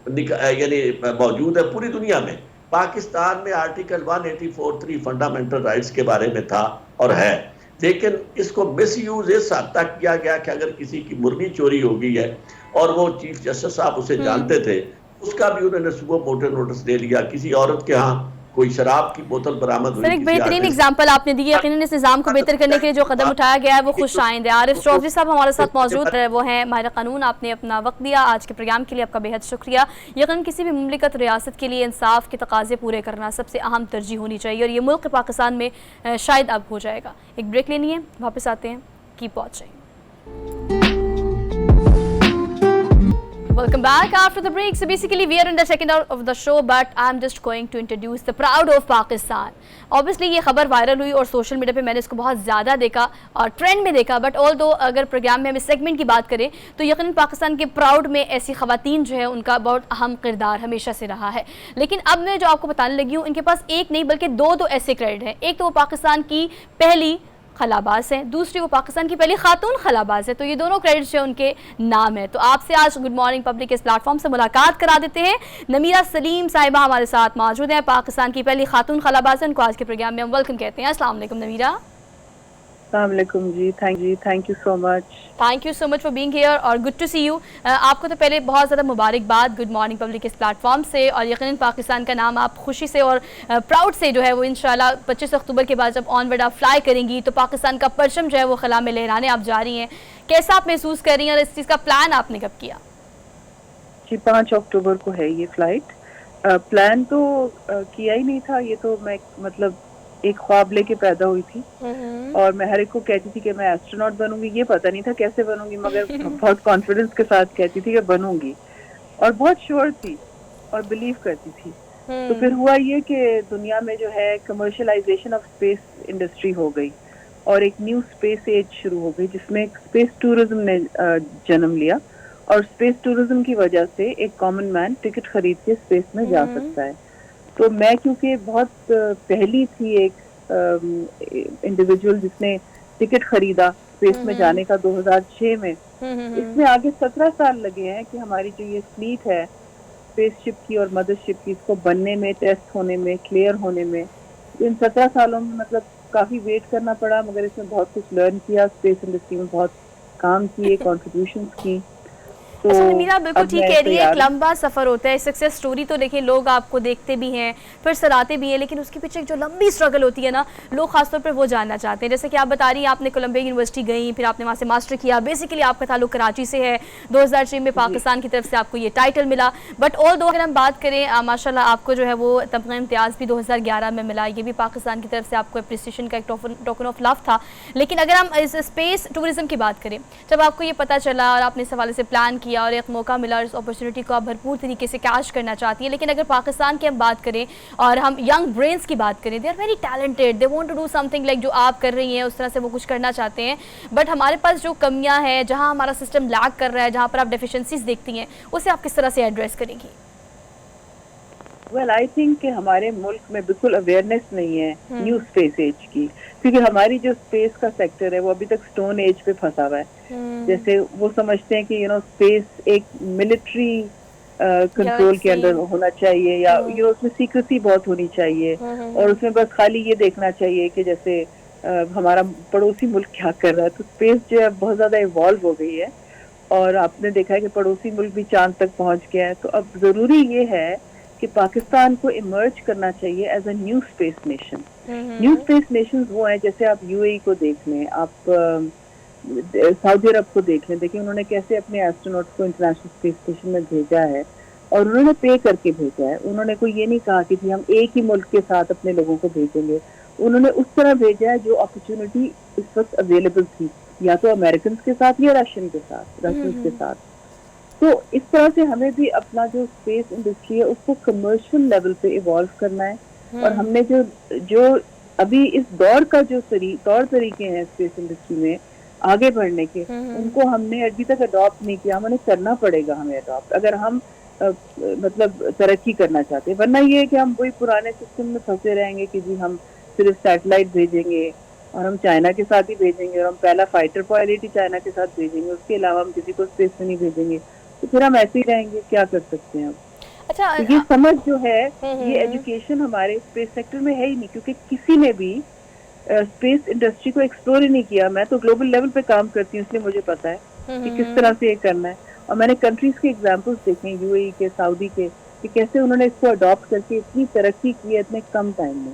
Speaker 3: यानी मौजूद है पूरी दुनिया में। पाकिस्तान में आर्टिकल 184(3) फंडामेंटल राइट्स के बारे में था और है, लेकिन इसको मिसयूज इस हद तक किया गया कि अगर किसी की मुर्गी चोरी हो गई है और वो चीफ जस्टिस साहब उसे जानते थे, उसका भी उन्होंने सुबह मोटर नोटिस ले लिया। किसी औरत के यहाँ कोई शराब की बोतल बरामद हुई।
Speaker 1: सर एक बेहतरीन एग्जांपल आपने दी है, यकीनन इस निज़ाम को बेहतर करने के लिए जो कदम उठाया गया है वो खुशाइंद है। आरिफ चौधरी साहब हमारे साथ मौजूद है, वो हैं माहिर कानून। आपने अपना वक्त दिया आज के प्रोग्राम के लिए, आपका बेहद शुक्रिया। यकीनन किसी भी मुमलिकत रियासत के लिए इंसाफ के तकाजे पूरे करना सबसे अहम तरजीह होनी चाहिए, और ये मुल्क पाकिस्तान में शायद अब हो जाएगा। एक ब्रेक लेनी है, वापस आते हैं, keep watching. Welcome back after the break. So basically we are in the second hour of the show, but I'm just going to introduce the proud of Pakistan. Obviously ये खबर वायरल हुई और social media पे मैंने इसको बहुत ज़्यादा देखा और ट्रेंड में देखा, बट ऑल दो अगर प्रोग्राम में हम इस सेगमेंट की बात करें तो यकीनन पाकिस्तान के प्राउड में ऐसी ख़वातीन जो है उनका बहुत अहम किरदार हमेशा से रहा है। लेकिन अब मैं जो आपको बताने लगी हूँ, इनके पास एक नहीं बल्कि दो ऐसे क्रेडिट हैं। एक तो वो पाकिस्तान की पहली खलाबाज है, दूसरी वो पाकिस्तान की पहली खातून खलाबाज है, तो ये दोनों क्रेडिट्स जो उनके नाम है। तो आपसे आज गुड मॉर्निंग पब्लिक के इस प्लेटफॉर्म से मुलाकात करा देते हैं। नमीरा सलीम साहिबा हमारे साथ मौजूद हैं, पाकिस्तान की पहली खातून खलाबाज है, उनको आज के प्रोग्राम में हम वेलकम कहते हैं। अस्सलाम वालेकुम नमीरा।
Speaker 4: अस्सलामुअलैकुम जी, thank you so much.
Speaker 1: Thank you so much for being here और गुड टू सी यू। आपको तो पहले बहुत ज़्यादा मुबारकबाद गुड मॉर्निंग पब्लिक के इस प्लेटफॉर्म से, और यकीनन पाकिस्तान का नाम आप खुशी से और प्राउड से जो है वो इंशाल्लाह 25 अक्टूबर के बाद जब ऑनवर्ड आप फ्लाई करेंगी तो पाकिस्तान का परचम जो है वो खला में लहराने आप जा रही हैं। कैसा आप महसूस कर रही हैं और इस चीज़ का प्लान आपने कब किया?
Speaker 4: जी 5 अक्टूबर को है ये फ्लाइट। प्लान तो किया ही नहीं था, ये तो मैं मतलब एक ख्वाब लेके पैदा हुई थी और मैं हर एक को कहती थी कि मैं एस्ट्रोनॉट बनूंगी। ये पता नहीं था कैसे बनूंगी, मगर बहुत कॉन्फिडेंस के साथ कहती थी कि बनूंगी और बहुत श्योर थी और बिलीव करती थी। तो फिर हुआ ये कि दुनिया में जो है कमर्शियलाइजेशन ऑफ स्पेस इंडस्ट्री हो गई और एक न्यू स्पेस एज शुरू हो गई जिसमें स्पेस टूरिज्म ने जन्म लिया, और स्पेस टूरिज्म की वजह से एक कॉमन मैन टिकट खरीद के स्पेस में जा सकता है। तो मैं क्योंकि बहुत पहली थी एक इंडिविजुअल जिसने टिकट खरीदा स्पेस में जाने का 2006 में, इसमें आगे 17 साल लगे हैं कि हमारी जो ये फ्लीट है स्पेसशिप की और मदरशिप की, इसको बनने में, टेस्ट होने में, क्लियर होने में, इन 17 सालों में मतलब काफी वेट करना पड़ा, मगर इसमें बहुत कुछ लर्न किया, स्पेस इंडस्ट्री में बहुत काम किए, कॉन्ट्रीब्यूशंस की।
Speaker 1: अच्छा नमीरा बिल्कुल ठीक कह रही है, एक लंबा सफर होता है। सक्सेस स्टोरी तो देखिए लोग आपको देखते भी हैं फिर सराहते भी हैं, लेकिन उसके पीछे एक जो लंबी स्ट्रगल होती है ना, लोग खासतौर पर वो जानना चाहते हैं। जैसे कि आप बता रही हैं आपने कोलंबिया यूनिवर्सिटी गई, फिर आपने वहाँ से मास्टर किया, बेसिकली आपका ताल्लुक कराची से है, 2006 में पाकिस्तान की तरफ से आपको ये टाइटल मिला। बट ऑल दो अगर हम बात करें माशाल्लाह आपको जो है वो तमगा इम्तियाज़ भी 2011 में मिला, ये भी पाकिस्तान की तरफ से आपको अप्रिसिएशन का एक टोकन ऑफ लव था। लेकिन अगर हम इस स्पेस टूरिज्म की बात करें, जब आपको ये पता चला और आपने इस हवाले से प्लान किया और एक मौका मिला, इस अपॉर्चुनिटी को आप भरपूर तरीके से कैश करना चाहती है, लेकिन अगर पाकिस्तान की हम बात करें और हम यंग ब्रेन्स की बात करें, they are very talented, they want to do something like जो आप कर रही हैं उस तरह से वो कुछ करना चाहते हैं, बट हमारे पास जो कमियां हैं, जहां हमारा सिस्टम लैग कर रहा है, जहां पर आप डेफिशिएंसीज देखती हैं, उसे आप किस तरह से एड्रेस करेंगी?
Speaker 4: वेल आई थिंक कि हमारे मुल्क में बिल्कुल अवेयरनेस नहीं है न्यू स्पेस एज की, क्योंकि हमारी जो स्पेस का सेक्टर है वो अभी तक स्टोन एज पे फंसा हुआ है। जैसे वो समझते हैं कि स्पेस एक मिलिट्री कंट्रोल के अंदर होना चाहिए, या उसमें सीक्रेसी बहुत होनी चाहिए, और उसमें बस खाली ये देखना चाहिए कि जैसे हमारा पड़ोसी मुल्क क्या कर रहा है। तो स्पेस जो है बहुत ज्यादा इवॉल्व हो गई है और आपने देखा है कि पड़ोसी मुल्क भी चांद तक पहुंच गया है। तो अब जरूरी ये है कि पाकिस्तान को इमर्ज करना चाहिए as a new space nation. New space nations वो हैं, जैसे आप यूएई को देख लें, आप सऊदी अरब को देख लें, देखिए उन्होंने कैसे अपने एस्ट्रोनॉट्स को इंटरनेशनल स्पेस स्टेशन में भेजा है और उन्होंने पे करके भेजा है। उन्होंने कोई ये नहीं कहा कि हम एक ही मुल्क के साथ अपने लोगों को भेजेंगे, उन्होंने उस तरह भेजा है जो अपॉर्चुनिटी इस वक्त अवेलेबल थी, या तो अमेरिकन के साथ या रशियन के साथ। तो इस तरह से हमें भी अपना जो स्पेस इंडस्ट्री है उसको कमर्शियल लेवल पे इवॉल्व करना है, और हमने जो अभी इस दौर का जो तौर तरीके हैं स्पेस इंडस्ट्री में आगे बढ़ने के, उनको हमने अभी तक अडॉप्ट नहीं किया, हमें करना पड़ेगा हमें अडॉप्ट, अगर हम मतलब तरक्की करना चाहते हैं। वरना ये है कि हम वही पुराने सिस्टम में फंसे रहेंगे कि जी हम सिर्फ सैटेलाइट भेजेंगे और हम चाइना के साथ ही भेजेंगे और हम पहला फाइटर पायलट ही चाइना के साथ भेजेंगे, उसके अलावा हम किसी को स्पेस में नहीं भेजेंगे, तो फिर हम ऐसे ही रहेंगे, क्या कर सकते हैं अब।
Speaker 1: अच्छा,
Speaker 4: तो ये समझ जो है, ये एजुकेशन हमारे स्पेस सेक्टर में है ही नहीं, क्योंकि किसी ने भी स्पेस इंडस्ट्री को एक्सप्लोर ही नहीं किया। मैं तो ग्लोबल लेवल पे काम करती हूँ, इसलिए मुझे पता है कि किस तरह से ये करना है, और मैंने कंट्रीज के एग्जांपल्स देखे, यूएई के, सऊदी के, कि कैसे उन्होंने इसको अडॉप्ट करके इतनी तरक्की की है इतने कम टाइम में।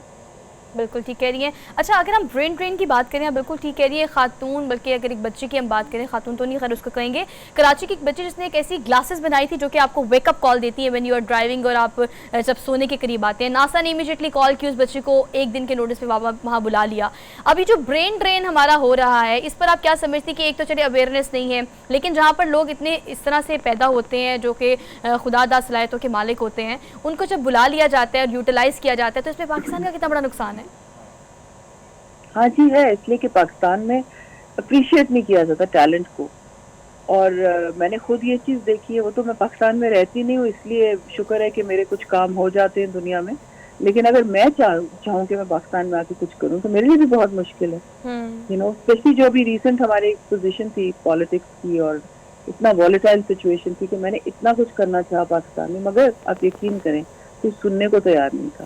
Speaker 1: बिल्कुल ठीक कह रही हैं। अच्छा, अगर हम ब्रेन ड्रेन की बात करें, बिल्कुल ठीक कह रही है खातून, बल्कि अगर एक बच्चे की हम बात करें, खातून तो नहीं, खैर उसको कहेंगे, कराची की एक बच्ची जिसने एक ऐसी ग्लासेस बनाई थी जो कि आपको वेकअप कॉल देती है व्हेन यू आर ड्राइविंग और आप जब सोने के करीब आते हैं। नासा ने इमीडिएटली कॉल की, उस बच्चे को एक दिन के नोटिस पे वहाँ बुला लिया। अभी जो ब्रेन ड्रेन हमारा हो रहा है, इस पर आप क्या समझती कि एक तो चलिए अवेयरनेस नहीं है, लेकिन जहाँ पर लोग इतने इस तरह से पैदा होते हैं जो कि खुदादा सलाहियतों के मालिक होते हैं, उनको जब बुला लिया जाता है और यूटिलाइज़ किया जाता है, तो इसमें पाकिस्तान का कितना बड़ा नुकसान है?
Speaker 4: हाँ जी है, इसलिए कि पाकिस्तान में अप्रिशिएट नहीं किया जाता टैलेंट को। और मैंने खुद ये चीज़ देखी है। वो तो मैं पाकिस्तान में रहती नहीं हूँ, इसलिए शुक्र है कि मेरे कुछ काम हो जाते हैं दुनिया में, लेकिन अगर मैं चाहूँ कि मैं पाकिस्तान में आके कुछ करूँ तो मेरे लिए भी बहुत मुश्किल है। यू नो, स्पेशली जो अभी रिसेंट हमारी पोजीशन थी पॉलिटिक्स की और इतना वॉलेटाइल सिचुएशन थी कि मैंने इतना कुछ करना चाहा पाकिस्तान में, मगर आप यकीन करें कुछ सुनने को तैयार नहीं था।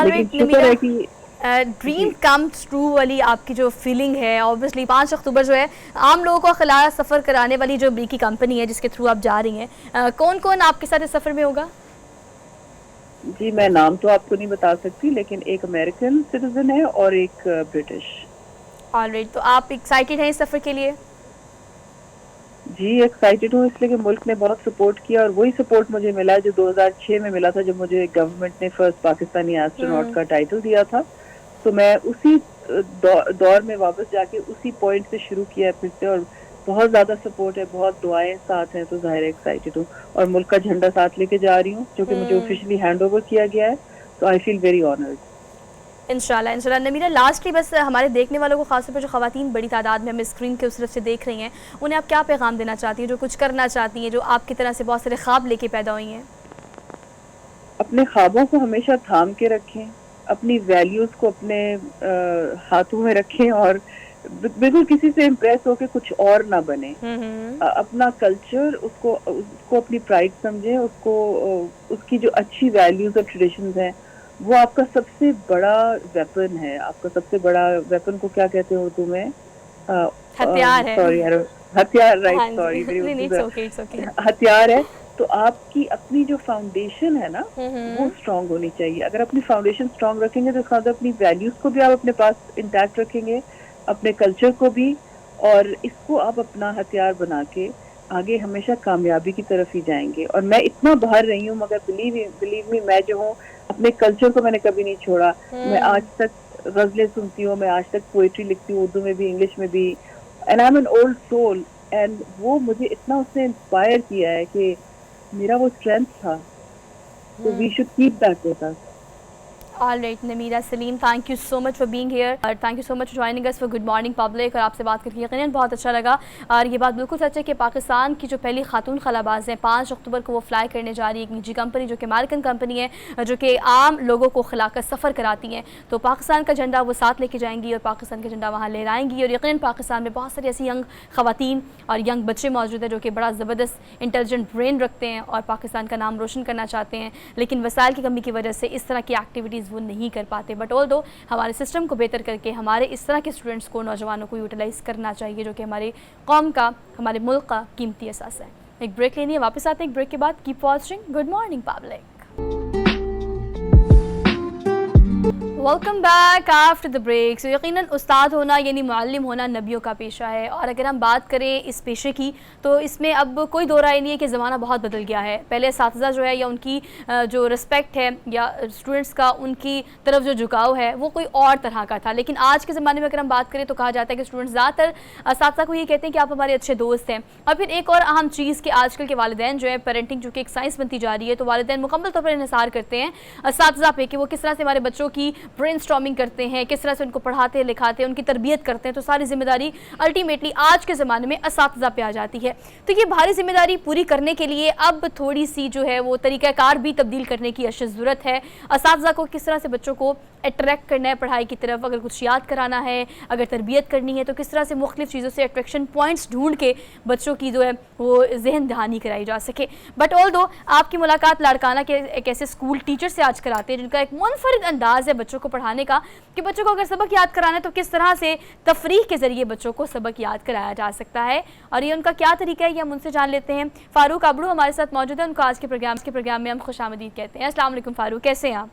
Speaker 4: लेकिन शुक्र है कि
Speaker 1: ड्रीम कम्स ट्रू वाली आपकी जो फीलिंग है, ऑब्वियसली 5 अक्टूबर जो है आम लोगों को खिला सफ़र कराने वाली जो बी की कंपनी है जिसके थ्रू आप जा रही हैं, कौन कौन आपके साथ इस सफ़र में होगा?
Speaker 4: जी मैं नाम तो आपको नहीं बता सकती, लेकिन एक अमेरिकन सिटीजन है और एक ब्रिटिश।
Speaker 1: ऑलराइट, तो आप एक्साइटेड हैं इस सफ़र के लिए?
Speaker 4: जी एक्साइटेड हूँ, इसलिए कि मुल्क ने बहुत सपोर्ट किया और वही सपोर्ट मुझे मिला जो 2006 में मिला था, जब मुझे गवर्नमेंट ने फर्स्ट पाकिस्तानी एस्ट्रोनॉट का टाइटल दिया था। तो मैं उसी दौर में वापस जाके उसी पॉइंट से शुरू किया है फिर से, और बहुत ज़्यादा सपोर्ट है, बहुत दुआएं साथ हैं, तो जाहिर एक्साइटेड हूँ और मुल्क का झंडा साथ लेके जा रही हूँ जो कि मुझे ऑफिशियली हैंड ओवर किया गया है। तो आई फील वेरी ऑनर्ड।
Speaker 1: इंशाल्लाह इंशाल्लाह। नमीरा, लास्टली बस हमारे देखने वालों को, खासतौर पर जो ख़वातीन बड़ी तादाद में हमें स्क्रीन के उस तरफ से देख रही हैं, उन्हें आप क्या पैगाम देना चाहती हैं, जो कुछ करना चाहती हैं, जो आपकी तरह से बहुत सारे ख्वाब लेके पैदा हुई हैं?
Speaker 4: अपने ख्वाबों को हमेशा थाम के रखें, अपनी वैल्यूज़ को अपने हाथों में रखें और बिल्कुल किसी से इम्प्रेस होके कुछ और ना बने। अपना कल्चर, उसको अपनी प्राइड समझें, उसको उसकी जो अच्छी वैल्यूज़ और ट्रेडिशंस हैं वो आपका सबसे बड़ा वेपन है। आपका सबसे बड़ा वेपन को क्या कहते हैं उर्दू में?
Speaker 1: हथियार है।
Speaker 4: सॉरी यार, हथियार, राइट, सॉरी, हथियार है। तो आपकी अपनी जो फाउंडेशन है ना वो स्ट्रांग होनी चाहिए। अगर अपनी फाउंडेशन स्ट्रांग रखेंगे तो इसका मतलब अपनी वैल्यूज को भी आप अपने पास इंटैक्ट रखेंगे, अपने कल्चर को भी, और इसको आप अपना हथियार बना के आगे हमेशा कामयाबी की तरफ ही जाएंगे। और मैं इतना बाहर रही हूँ, मगर बिलीव मी, मैं जो हूँ अपने कल्चर को मैंने कभी नहीं छोड़ा। मैं आज तक गजलें सुनती हूँ, मैं आज तक पोइट्री लिखती हूँ, उर्दू में भी, इंग्लिश में भी, and I am an old soul. And वो मुझे इतना उसने इंस्पायर किया है कि मेरा वो स्ट्रेंथ था। तो we should keep that with us.
Speaker 1: Alright Namira Saleem, thank you so much for being here और thank you so much for joining us for good morning public. और आपसे बात करके यकीनन बहुत अच्छा लगा। और ये बात बिल्कुल सच है कि पाकिस्तान की जो पहली खातून खलाबाज हैं 5 अक्टूबर को वो फ्लाई करने जा रही है, एक निजी कंपनी जो कि अमेरिकन कंपनी है, जो कि आम लोगों को खिलाकर सफ़र कराती हैं। तो पाकिस्तान का झंडा वो साथ लेके जाएंगी और पाकिस्तान का झंडा वहाँ लहराएंगी। और यकीनन पाकिस्तान में बहुत सारी ऐसी यंग ख़वातीन और यंग बच्चे मौजूद हैं जो कि बड़ा ज़बरदस्त इंटेलिजेंट ब्रेन रखते हैं और पाकिस्तान का नाम रोशन करना चाहते हैं, लेकिन वसाइल की कमी की वजह से इस तरह की एक्टिविटीज़ वो नहीं कर पाते। बट ऑल दो हमारे सिस्टम को बेहतर करके हमारे इस तरह के स्टूडेंट्स को, नौजवानों को यूटिलाइज़ करना चाहिए, जो कि हमारे कौम का, हमारे मुल्क का कीमती एहसास है। एक ब्रेक लेनी है, वापस आते हैं एक ब्रेक के बाद। Keep watching good morning public. Welcome back after the break. So यकीनन उस्ताद होना यानी मुअल्लिम होना नबियों का पेशा है। और अगर हम बात करें इस पेशे की तो इसमें अब कोई दो राय नहीं है कि ज़माना बहुत बदल गया है। पहले असातिज़ा जो है या उनकी जो रिस्पेक्ट है या स्टूडेंट्स का उनकी तरफ जो झुकाव है वो कोई और तरह का था, लेकिन आज के ज़माने में अगर हम बात करें तो कहा जाता है कि स्टूडेंट्स ज़्यादातर असातिज़ा को ये कहते हैं कि आप हमारे अच्छे दोस्त हैं। और फिर एक और अहम चीज़ कि आजकल के वालिदैन जो है, पेरेंटिंग जो कि एक साइंस बनती जा रही है, तो वालिदैन मुकम्मल तौर पर इन्हिसार करते हैं असातिज़ा पे कि वो किस तरह से हमारे बच्चों की ब्रेनस्टॉर्मिंग करते हैं, किस तरह से उनको पढ़ाते हैं, लिखाते हैं, उनकी तरबियत करते हैं। तो सारी जिम्मेदारी अल्टीमेटली आज के ज़माने में असातिज़ा पे आ जाती है। तो ये भारी जिम्मेदारी पूरी करने के लिए अब थोड़ी सी जो है वो तरीक़ाकार भी तब्दील करने की अशद ज़रूरत है। असातिज़ा को किस तरह से बच्चों को अट्रैक्ट करना है पढ़ाई की तरफ, अगर कुछ याद कराना है, अगर तरबियत करनी है, तो किस तरह से मुख्तलिफ़ चीज़ों से अट्रैक्शन पॉइंट्स ढूंढ के बच्चों की जो है वो जहन दहानी कराई जा सके। बट ऑल दो आपकी मुलाकात लाड़काना के एक ऐसे स्कूल टीचर से आज कराते हैं जिनका एक मुनफरिद अंदाज़ है बच्चों को पढ़ाने का कि बच्चों को अगर सबक याद कराना है तो किस तरह से तफरीह के ज़रिए बच्चों को सबक याद कराया जा सकता है, और ये उनका क्या तरीका है ये हम उनसे जान लेते हैं। फ़ारूक अबड़ू हमारे साथ मौजूद है, उनको आज के प्रोग्राम में हम खुशामदीद कहते हैं। अस्सलाम वालेकुम फ़ारूक, कैसे हैं आप?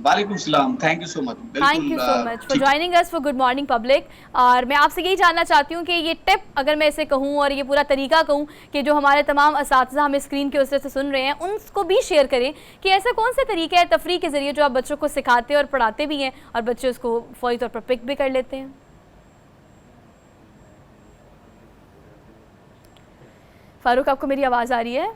Speaker 5: वालेकुम सलाम, thank you so much.
Speaker 1: Thank you so much for joining us for good morning public. और मैं आपसे यही जानना चाहती हूँ कि ये टिप अगर मैं इसे कहूँ और ये पूरा तरीका कहूँ कि जो हमारे तमाम असातिज़ा हमें स्क्रीन के उस तरह से सुन रहे हैं उनको भी शेयर करें कि ऐसा कौन सा तरीका है तफरीह के ज़रिए जो आप बच्चों को सिखाते और पढ़ाते भी हैं और बच्चे उसको फौरी तौर पर पिक भी कर लेते हैं। फारूक, आपको मेरी आवाज़ आ रही है?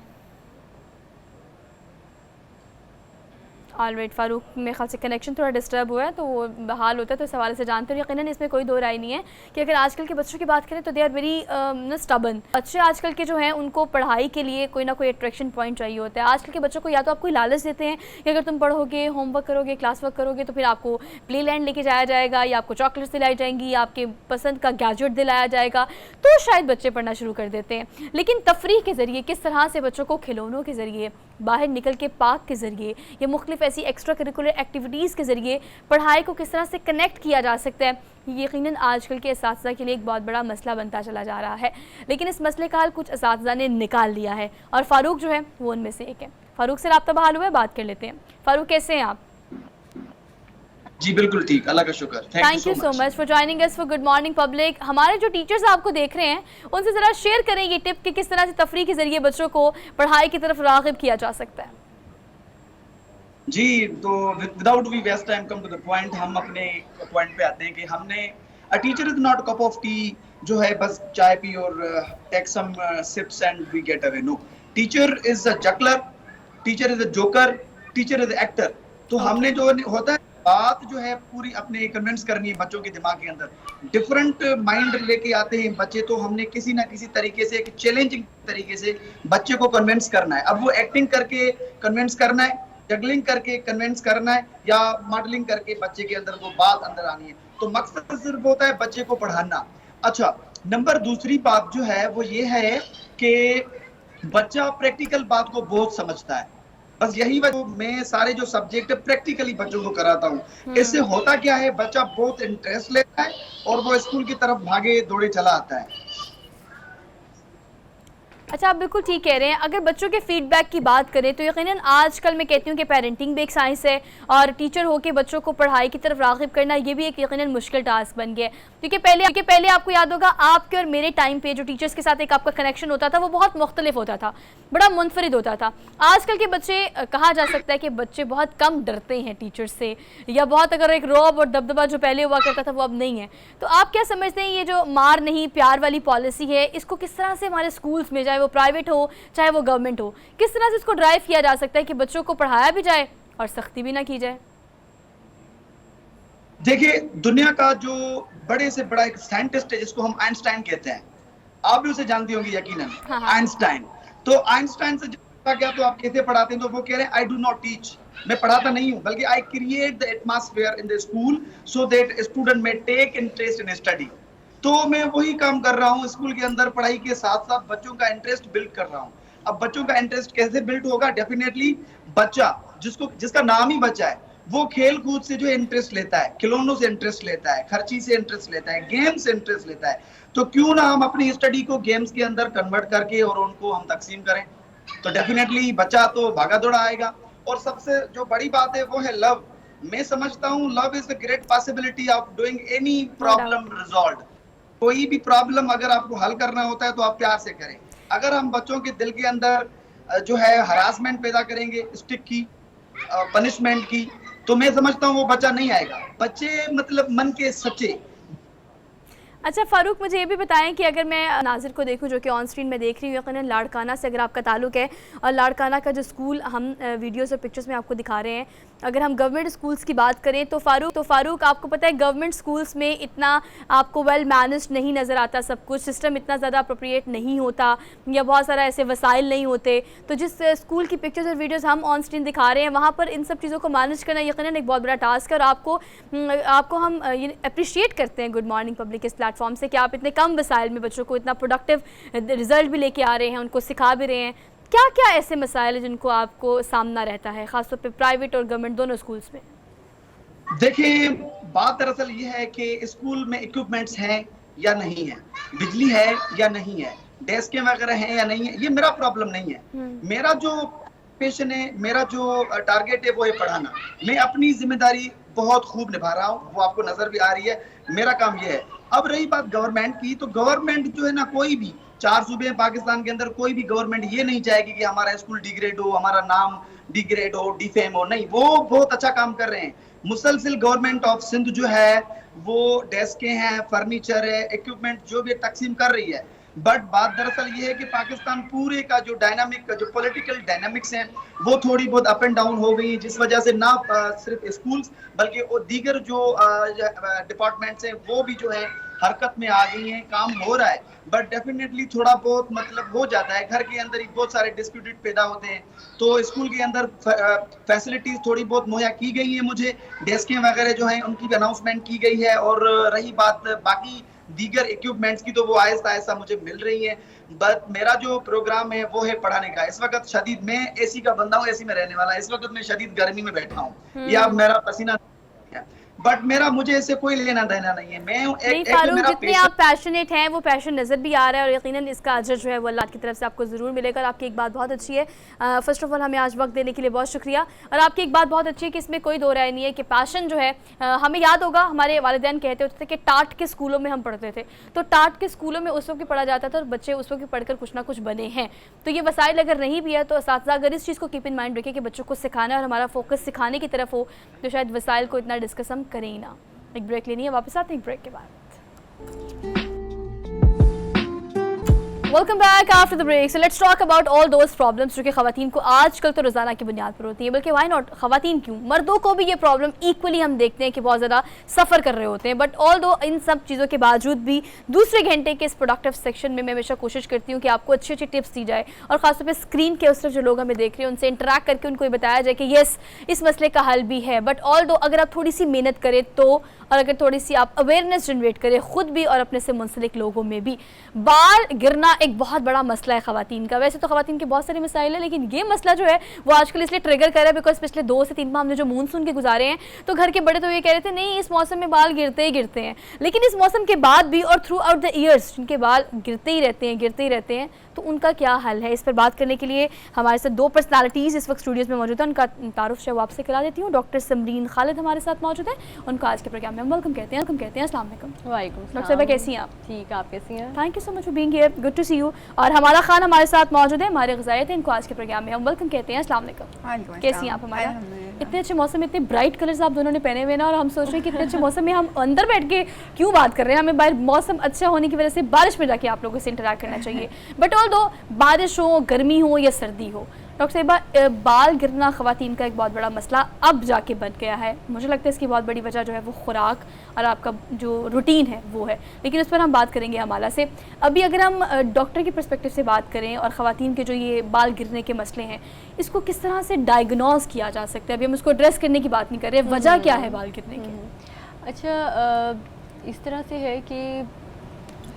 Speaker 1: ऑलराइट, फारूक मेरे ख्याल से कनेक्शन थोड़ा डिस्टर्ब हुआ है तो वो बहाल होता है, तो इस हवाले से जानते हो। यकीनन इसमें कोई दो राय नहीं है कि अगर आजकल के बच्चों की बात करें तो दे आर वेरी स्टबन। बच्चे आजकल के जो हैं उनको पढ़ाई के लिए कोई ना कोई अट्रैक्शन पॉइंट चाहिए होता है। आजकल के बच्चों को या तो आपको लालच देते हैं कि अगर तुम पढ़ोगे, होमवर्क करोगे, क्लास वर्क करोगे तो फिर आपको प्ले लैंड लेके जाया जाएगा या आपको चॉकलेट्स दिलाई जाएंगी या आपके पसंद का गैजेट दिलाया जाएगा, तो शायद बच्चे पढ़ना शुरू कर देते हैं। लेकिन तफरीह के ज़रिए किस तरह से बच्चों को खिलौनों के ज़रिए, बाहर निकल के पार्क के ज़रिए या मुख्तलिफ ऐसी एक्स्ट्रा करिकुलर एक्टिविटीज़ के ज़रिए पढ़ाई को किस तरह से कनेक्ट किया जा सकता है, ये यकीनन आजकल के असातिज़ा के लिए एक बहुत बड़ा मसला बनता चला जा रहा है। लेकिन इस मसले का हल कुछ असातिज़ा ने निकाल लिया है और फ़ारूक जो है वो उनमें से एक है। फ़ारूक से रब्ता बहाल हुआ है, बात कर लेते हैं। फ़ारूक, कैसे हैं आप?
Speaker 5: जी बिल्कुल ठीक, अल्लाह का शुक्र।
Speaker 1: Thank you so much for joining us for good morning public. हमारे जो टीचर्स आपको देख रहे हैं उनसे ज़रा शेयर करें ये टिप कि किस तरह से तफरीह के ज़रिए बच्चों को पढ़ाई की तरफ राग़िब किया जा सकता है।
Speaker 5: जी, तो without we waste time come to the point, हम अपने पॉइंट पे आते हैं कि हमने a teacher is not cup of tea जो है बस चाय पी और take some sips and we get away. No, teacher is a juggler, teacher is a joker, teacher is actor. तो हमने जो होता है बात जो है पूरी अपने कन्विंस करनी है बच्चों के दिमाग के अंदर। डिफरेंट माइंड लेके आते हैं बच्चे, तो हमने किसी ना किसी तरीके से, एक चैलेंजिंग तरीके से बच्चे को कन्विंस करना है। अब वो एक्टिंग करके कन्विंस करना है, जगलिंग करके कन्विंस करना है या मॉडलिंग करके बच्चे के अंदर वो बात अंदर आनी है। तो मकसद सिर्फ होता है बच्चे को पढ़ाना। अच्छा, नंबर दूसरी बात जो है वो ये है कि बच्चा प्रैक्टिकल बात को बहुत समझता है। बस यही वजह मैं सारे जो सब्जेक्ट प्रैक्टिकली बच्चों को कराता हूँ। इससे होता क्या है, बच्चा बहुत इंटरेस्ट लेता है और वो स्कूल की तरफ भागे दौड़े चला आता है।
Speaker 1: अच्छा, आप बिल्कुल ठीक कह रहे हैं। अगर बच्चों के फीडबैक की बात करें तो यकीनन आजकल मैं कहती हूँ कि पेरेंटिंग भी एक साइंस है और टीचर होकर बच्चों को पढ़ाई की तरफ राग़िब करना ये भी एक यकीनन मुश्किल टास्क बन गया है। क्योंकि पहले आपको याद होगा आपके और मेरे टाइम पे जो टीचर्स के साथ एक आपका कनेक्शन होता था वो बहुत मुख्तलिफ होता था, बड़ा मुनफरिद होता था। आजकल के बच्चे, कहा जा सकता है कि बच्चे बहुत कम डरते हैं टीचर से, या बहुत अगर एक रौब और दबदबा जो पहले हुआ करता था वो अब नहीं है। तो आप क्या समझते हैं ये जो मार नहीं प्यार वाली पॉलिसी है, इसको किस तरह से हमारे स्कूल्स में, चाहे वो प्राइवेट हो चाहे वो गवर्नमेंट हो, किस तरह से इसको ड्राइव किया जा सकता है कि बच्चों को पढ़ाया भी जाए और सख्ती भी ना की जाए?
Speaker 5: देखिए, दुनिया का जो बड़े से बड़ा एक साइंटिस्ट है जिसको हम आइंस्टाइन कहते हैं, आप भी उसे जानती होंगी यकीनन।
Speaker 1: हाँ।
Speaker 5: आइंस्टाइन, तो आइंस्टाइन से पूछा गया तो आप कैसे पढ़ाते हैं, तो वो कह रहे हैं आई डू नॉट टीच, मैं पढ़ाता नहीं हूं, बल्कि I create the atmosphere in the school so that student में टेक इंटरेस्ट इन स्टडी। तो मैं वही काम कर रहा हूँ स्कूल के अंदर, पढ़ाई के साथ साथ बच्चों का इंटरेस्ट बिल्ड कर रहा हूँ। अब बच्चों का इंटरेस्ट कैसे बिल्ड होगा? डेफिनेटली बच्चा जिसका नाम ही बच्चा है वो खेल कूद से जो इंटरेस्ट लेता है, खिलौनों से इंटरेस्ट लेता है, खर्ची से इंटरेस्ट लेता है, गेम से इंटरेस्ट लेता है, तो क्यों ना हम अपनी स्टडी को गेम्स के अंदर कन्वर्ट करके और उनको हम तकसीम करें। तो डेफिनेटली बच्चा तो भागा दौड़ा आएगा। और सबसे जो बड़ी बात है वो है लव। मैं समझता हूँ love is the great possibility of doing any problem resolve. कोई भी प्रॉब्लम अगर आपको हल करना होता है तो आप प्यार से करें। अगर हम बच्चों के दिल के अंदर जो है हरासमेंट पैदा करेंगे, स्टिक की, पनिशमेंट की, तो मैं समझता हूँ वो बच्चा नहीं आएगा। बच्चे मतलब मन के सच्चे।
Speaker 1: अच्छा फारूक, मुझे ये भी बताएं कि अगर मैं नाजिर को देखूं जो कि ऑन स्क्रीन में देख रही हूँ, यकीनन लाड़काना से अगर आपका ताल्लुक़ है और लाड़काना का जो स्कूल हम वीडियोस और पिक्चर्स में आपको दिखा रहे हैं, अगर हम गवर्नमेंट स्कूल्स की बात करें तो फारूक आपको पता है गवर्नमेंट स्कूल्स में इतना आपको वेल मैनेज्ड नहीं नज़र आता, सब कुछ सिस्टम इतना ज़्यादा अप्रोप्रिएट नहीं होता या बहुत सारा ऐसे वसाइल नहीं होते। तो जिस स्कूल की पिक्चर्स और वीडियोज़ हम ऑन स्क्रीन दिखा रहे हैं वहाँ पर इन सब चीज़ों को मैनेज करना यकीनन एक बहुत बड़ा टास्क है। और आपको हम अप्रिशिएट करते हैं गुड मॉर्निंग पब्लिक इस प्लेटफॉर्म से कि आप इतने कम वसाइल में बच्चों को इतना प्रोडक्टिव रिजल्ट भी लेके आ रहे हैं, उनको सिखा भी रहे हैं। क्या क्या ऐसे मसाइल हैं जिनको आपको सामना रहता है खासतौर पे प्राइवेट और गवर्नमेंट दोनों स्कूल्स में?
Speaker 5: देखिए, बात दरअसल ये है कि स्कूल में इक्विपमेंट्स हैं या नहीं है, बिजली है या नहीं है, डेस्कें वगैरह हैं या नहीं है, ये मेरा प्रॉब्लम नहीं है। मेरा जो पैशन है, मेरा जो टारगेट है वो है पढ़ाना। मैं अपनी जिम्मेदारी बहुत खूब निभा रहा हूँ, वो आपको नजर भी आ रही है। मेरा काम ये है। अब रही बात गवर्नमेंट की, तो गवर्नमेंट जो है ना, कोई भी 4 सूबे हैं पाकिस्तान के अंदर, कोई भी गवर्नमेंट ये नहीं चाहेगी कि हमारा स्कूल डिग्रेड हो, हमारा नाम डिग्रेड हो, डिफेम हो। नहीं, वो बहुत अच्छा काम कर रहे हैं। मुसलसिल गवर्नमेंट ऑफ सिंध जो है वो डेस्कें हैं, फर्नीचर है, इक्विपमेंट जो भी तकसीम कर रही है। बट बात दरअसल ये है कि पाकिस्तान पूरे का जो डायनामिक, जो पॉलिटिकल डायनामिक्स हैं, वो थोड़ी बहुत अप एंड डाउन हो गई, जिस वजह से ना सिर्फ स्कूल्स बल्कि वो दीगर जो डिपार्टमेंट्स हैं वो भी जो है हरकत में आ गई हैं। काम हो रहा है, बट डेफिनेटली थोड़ा बहुत मतलब हो जाता है। घर के अंदर ही बहुत सारे डिस्प्यूटेड पैदा होते हैं, तो स्कूल के अंदर फैसिलिटीज थोड़ी बहुत मुहैया की गई है मुझे, डेस्कें वगैरह जो हैं उनकी भी अनाउंसमेंट की गई है। और रही बात बाकी दीगर इक्विपमेंट्स की, तो वो आहिस्ता आहिस्ता मुझे मिल रही है। बट मेरा जो प्रोग्राम है वो है पढ़ाने का। इस वक्त शदीद, मैं एसी का बंदा हूँ, एसी में रहने वाला। इस वक्त मैं शदीद गर्मी में बैठा हूँ, या मेरा पसीना, बट मेरा मुझे इससे कोई लेना देना नहीं है। मैं
Speaker 1: नहीं फारूक, जितने आप पैशनेट हैं वो पैशन नज़र भी आ रहा है, और यकीनन इसका अजर जो है वो अल्लाह की तरफ से आपको ज़रूर मिलेगा। और आपकी एक बात बहुत अच्छी है, फर्स्ट ऑफ ऑल हमें आज वक्त देने के लिए बहुत शुक्रिया। और आपकी एक बात बहुत अच्छी है कि इसमें कोई दो राय नहीं है कि पैशन जो है, हमें याद होगा हमारे वालिदैन कहते होते थे कि टाट के स्कूलों में हम पढ़ते थे, तो टाट के स्कूलों में उस वक्त भी पढ़ा जाता था और बच्चे उस वक्त पढ़कर कुछ ना कुछ बने हैं। तो ये वसाइल अगर नहीं भी है तो असातिज़ा अगर इस चीज़ को कीप इन माइंड रखें कि बच्चों को सिखाना है और हमारा फोकस सिखाने की तरफ हो, तो शायद वसाइल को इतना डिस्कस हम करें ही ना। एक ब्रेक लेनी है, वापस आते हैं एक ब्रेक के बाद। Welcome back after the break. So let's talk about all those problems जो कि ख़वातीन को आजकल तो रोज़ाना की बुनियाद पर होती है, बल्कि वाई नॉट ख़वातीन क्यों, मर्दों को भी ये प्रॉब्लम इक्वली हम देखते हैं कि बहुत ज़्यादा सफ़र कर रहे होते हैं। बट ऑल दो इन सब चीज़ों के बावजूद भी दूसरे घंटे के इस प्रोडक्टिव सेक्शन में मैं हमेशा कोशिश करती हूँ कि आपको अच्छी अच्छी टिप्स दी जाए, और ख़ासतौर पर स्क्रीन के उस तरफ जो लोग हमें देख रहे हैं उनसे इंटरेक्ट करके उनको ये बताया जाए कि येस इस मसले का हल भी है। बट ऑल दो अगर आप थोड़ी सी मेहनत करें तो, और अगर थोड़ी सी आप अवेयरनेस जनरेट करें खुद भी और अपने से मुंसलिक लोगों में भी। बाल गिरना एक बहुत बड़ा मसला है ख़वातीन का। वैसे तो ख़वातीन के बहुत सारे मसाइल हैं, लेकिन ये मसला जो है वो आजकल इसलिए ट्रिगर कर रहा है बिकॉज पिछले 2 से 3 माह हमने जो मानसून के गुजारे हैं, तो घर के बड़े तो ये कह रहे थे नहीं इस मौसम में बाल गिरते ही गिरते हैं, लेकिन इस मौसम के बाद भी और थ्रू आउट द ईयर्स जिनके बाल गिरते ही रहते हैं, तो उनका क्या हल है। इस पर बात करने के लिए हमारे साथ 2 पर्सनालिटीज़ इस वक्त स्टूडियोज़ में मौजूद हैं। उनका तारुफ जो आपसे करा देती हूँ। डॉक्टर समरीन खालिद हमारे साथ मौजूद है, उनको आज के प्रोग्राम में हम वेलकम कहते हैं। अस्सलाम वालेकुम।
Speaker 6: वालेकुम
Speaker 1: डॉक्टर साहब कैसी हैं आप?
Speaker 6: ठीक, आप कैसी हैं?
Speaker 1: Thank you so much for being here, good to see you. और हमारा खान हमारे साथ मौजूद है, हमारे ग़ज़ायत हैं, इनको आज के प्रोग्राम में हम वेलकम कहते हैं। अस्सलाम वालेकुम, कैसी हैं आप? हमारा इतने अच्छे मौसम में इतने ब्राइट कलर्स आप दोनों ने पहने हुए ना, और हम सोच रहे हैं कि इतने अच्छे मौसम में हम अंदर बैठ के क्यों बात कर रहे हैं, हमें बाहर मौसम अच्छा होने की वजह से बारिश में जाके आप लोगों से इंटरेक्ट करना चाहिए। बट ऑल दो बारिश हो, गर्मी हो या सर्दी हो, डॉक्टर साहिबा बाल गिरना ख़वातीन का एक बहुत बड़ा मसला अब जाके बन गया है। मुझे लगता है इसकी बहुत बड़ी वजह जो है वो खुराक और आपका जो रूटीन है वो है, लेकिन उस पर हम बात करेंगे हमारा से। अभी अगर हम डॉक्टर के पर्सपेक्टिव से बात करें और ख़वातीन के जो ये बाल गिरने के मसले हैं, इसको किस तरह से डायग्नोज किया जा सकता है? अभी हम उसको एड्रेस करने की बात नहीं कर रहे, वजह क्या है बाल गिरने की?
Speaker 6: अच्छा, इस तरह से है कि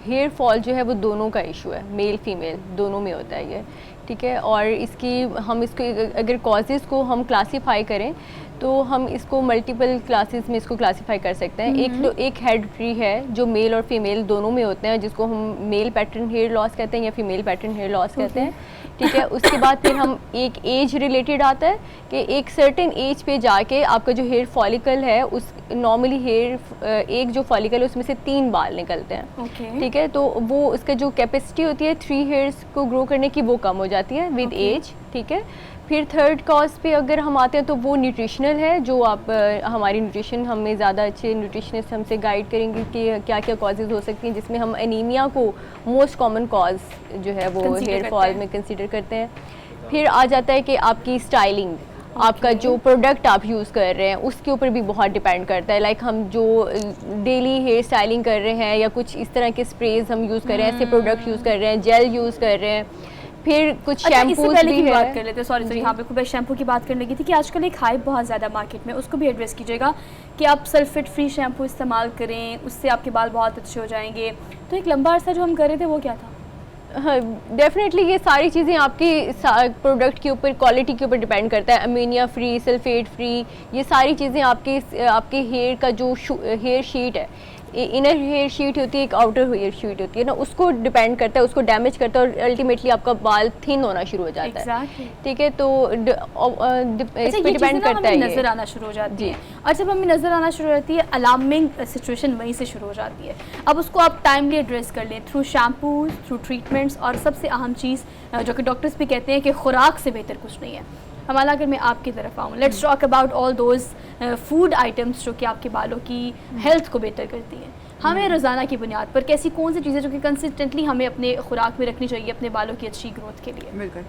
Speaker 6: हेयर फॉल जो है वो दोनों का इशू है, मेल फीमेल दोनों में होता है ये, ठीक है। और इसकी हम इसको अगर कॉजेज़ को हम क्लासीफाई करें तो हम इसको मल्टीपल क्लासेस में इसको क्लासीफाई कर सकते हैं। एक तो एक हेरिडिटरी है जो मेल और फीमेल दोनों में होते हैं, जिसको हम मेल पैटर्न हेयर लॉस कहते हैं या फीमेल पैटर्न हेयर लॉस कहते हैं, ठीक है। उसके बाद फिर हम एक एज रिलेटेड आता है कि एक सर्टेन एज पे जाके आपका जो हेयर फॉलिकल है उस नॉर्मली हेयर एक जो फॉलिकल है उसमें से 3 बाल निकलते हैं, ठीक है। तो वो उसका जो कैपेसिटी होती है 3 हेयर्स को ग्रो करने की वो कम हो जाती है विद एज, ठीक है। फिर थर्ड कॉज पे अगर हम आते हैं तो वो न्यूट्रिशनल है, जो आप हमारी न्यूट्रिशन हमें ज़्यादा अच्छे न्यूट्रिशनिस्ट हमसे गाइड करेंगे कि क्या क्या कॉजेज़ हो सकती हैं, जिसमें हम एनीमिया को मोस्ट कॉमन कॉज जो है वो हेयर फॉल में कंसीडर करते हैं। फिर आ जाता है कि आपकी स्टाइलिंग, आपका जो प्रोडक्ट आप यूज़ कर रहे हैं उसके ऊपर भी बहुत डिपेंड करता है। लाइक हम जो डेली हेयर स्टाइलिंग कर रहे हैं या कुछ इस तरह के स्प्रेज हम यूज़ कर रहे हैं, ऐसे प्रोडक्ट यूज़ कर रहे हैं, जेल यूज़ कर रहे हैं, फिर कुछ शैम्पूज़ भी है।
Speaker 1: बात कर लेते हैं, सॉरी यहाँ पे खूब शैम्पू की बात करने की थी कि आजकल एक हाइप बहुत ज़्यादा मार्केट में, उसको भी एड्रेस कीजिएगा कि आप सल्फेट फ्री शैम्पू इस्तेमाल करें, उससे आपके बाल बहुत अच्छे हो जाएंगे। तो एक लंबा अर्सा जो हम कर रहे थे वो क्या था?
Speaker 6: हाँ, डेफिनेटली ये सारी चीज़ें आपकी प्रोडक्ट के ऊपर, क्वालिटी के ऊपर डिपेंड करता है। अमीनिया फ्री, सल्फेट फ्री, ये सारी चीज़ें आपके हेयर का जो हेयर शीट है इनर हेयर शीट होती है, एक आउटर हेयर शीट होती है ना, उसको डिपेंड करता है, उसको डैमेज करता है और अल्टीमेटली आपका बाल थिन होना शुरू हो जाता
Speaker 1: Exactly.
Speaker 6: है। ठीक है, तो इस पे डिपेंड करता है
Speaker 1: नजर आना शुरू हो जाती है, और जब हमें नजर आना शुरू हो जाती है अलार्मिंग सिचुएशन वहीं से शुरू हो जाती है। अब उसको आप टाइमली एड्रेस कर लें थ्रू शैम्पूज, थ्रू ट्रीटमेंट्स, और सबसे अहम चीज़ जो कि डॉक्टर्स भी कहते हैं कि खुराक से बेहतर कुछ नहीं है। हमारा अगर मैं आपकी तरफ आऊँ, let's talk about all those food items जो कि आपके बालों की हेल्थ को बेहतर करती हैं। हमें रोज़ाना की बुनियाद पर कैसी कौन सी चीज़ें जो कि कंसिस्टेंटली हमें अपने खुराक में रखनी चाहिए अपने बालों की अच्छी ग्रोथ के लिए?
Speaker 7: बिल्कुल।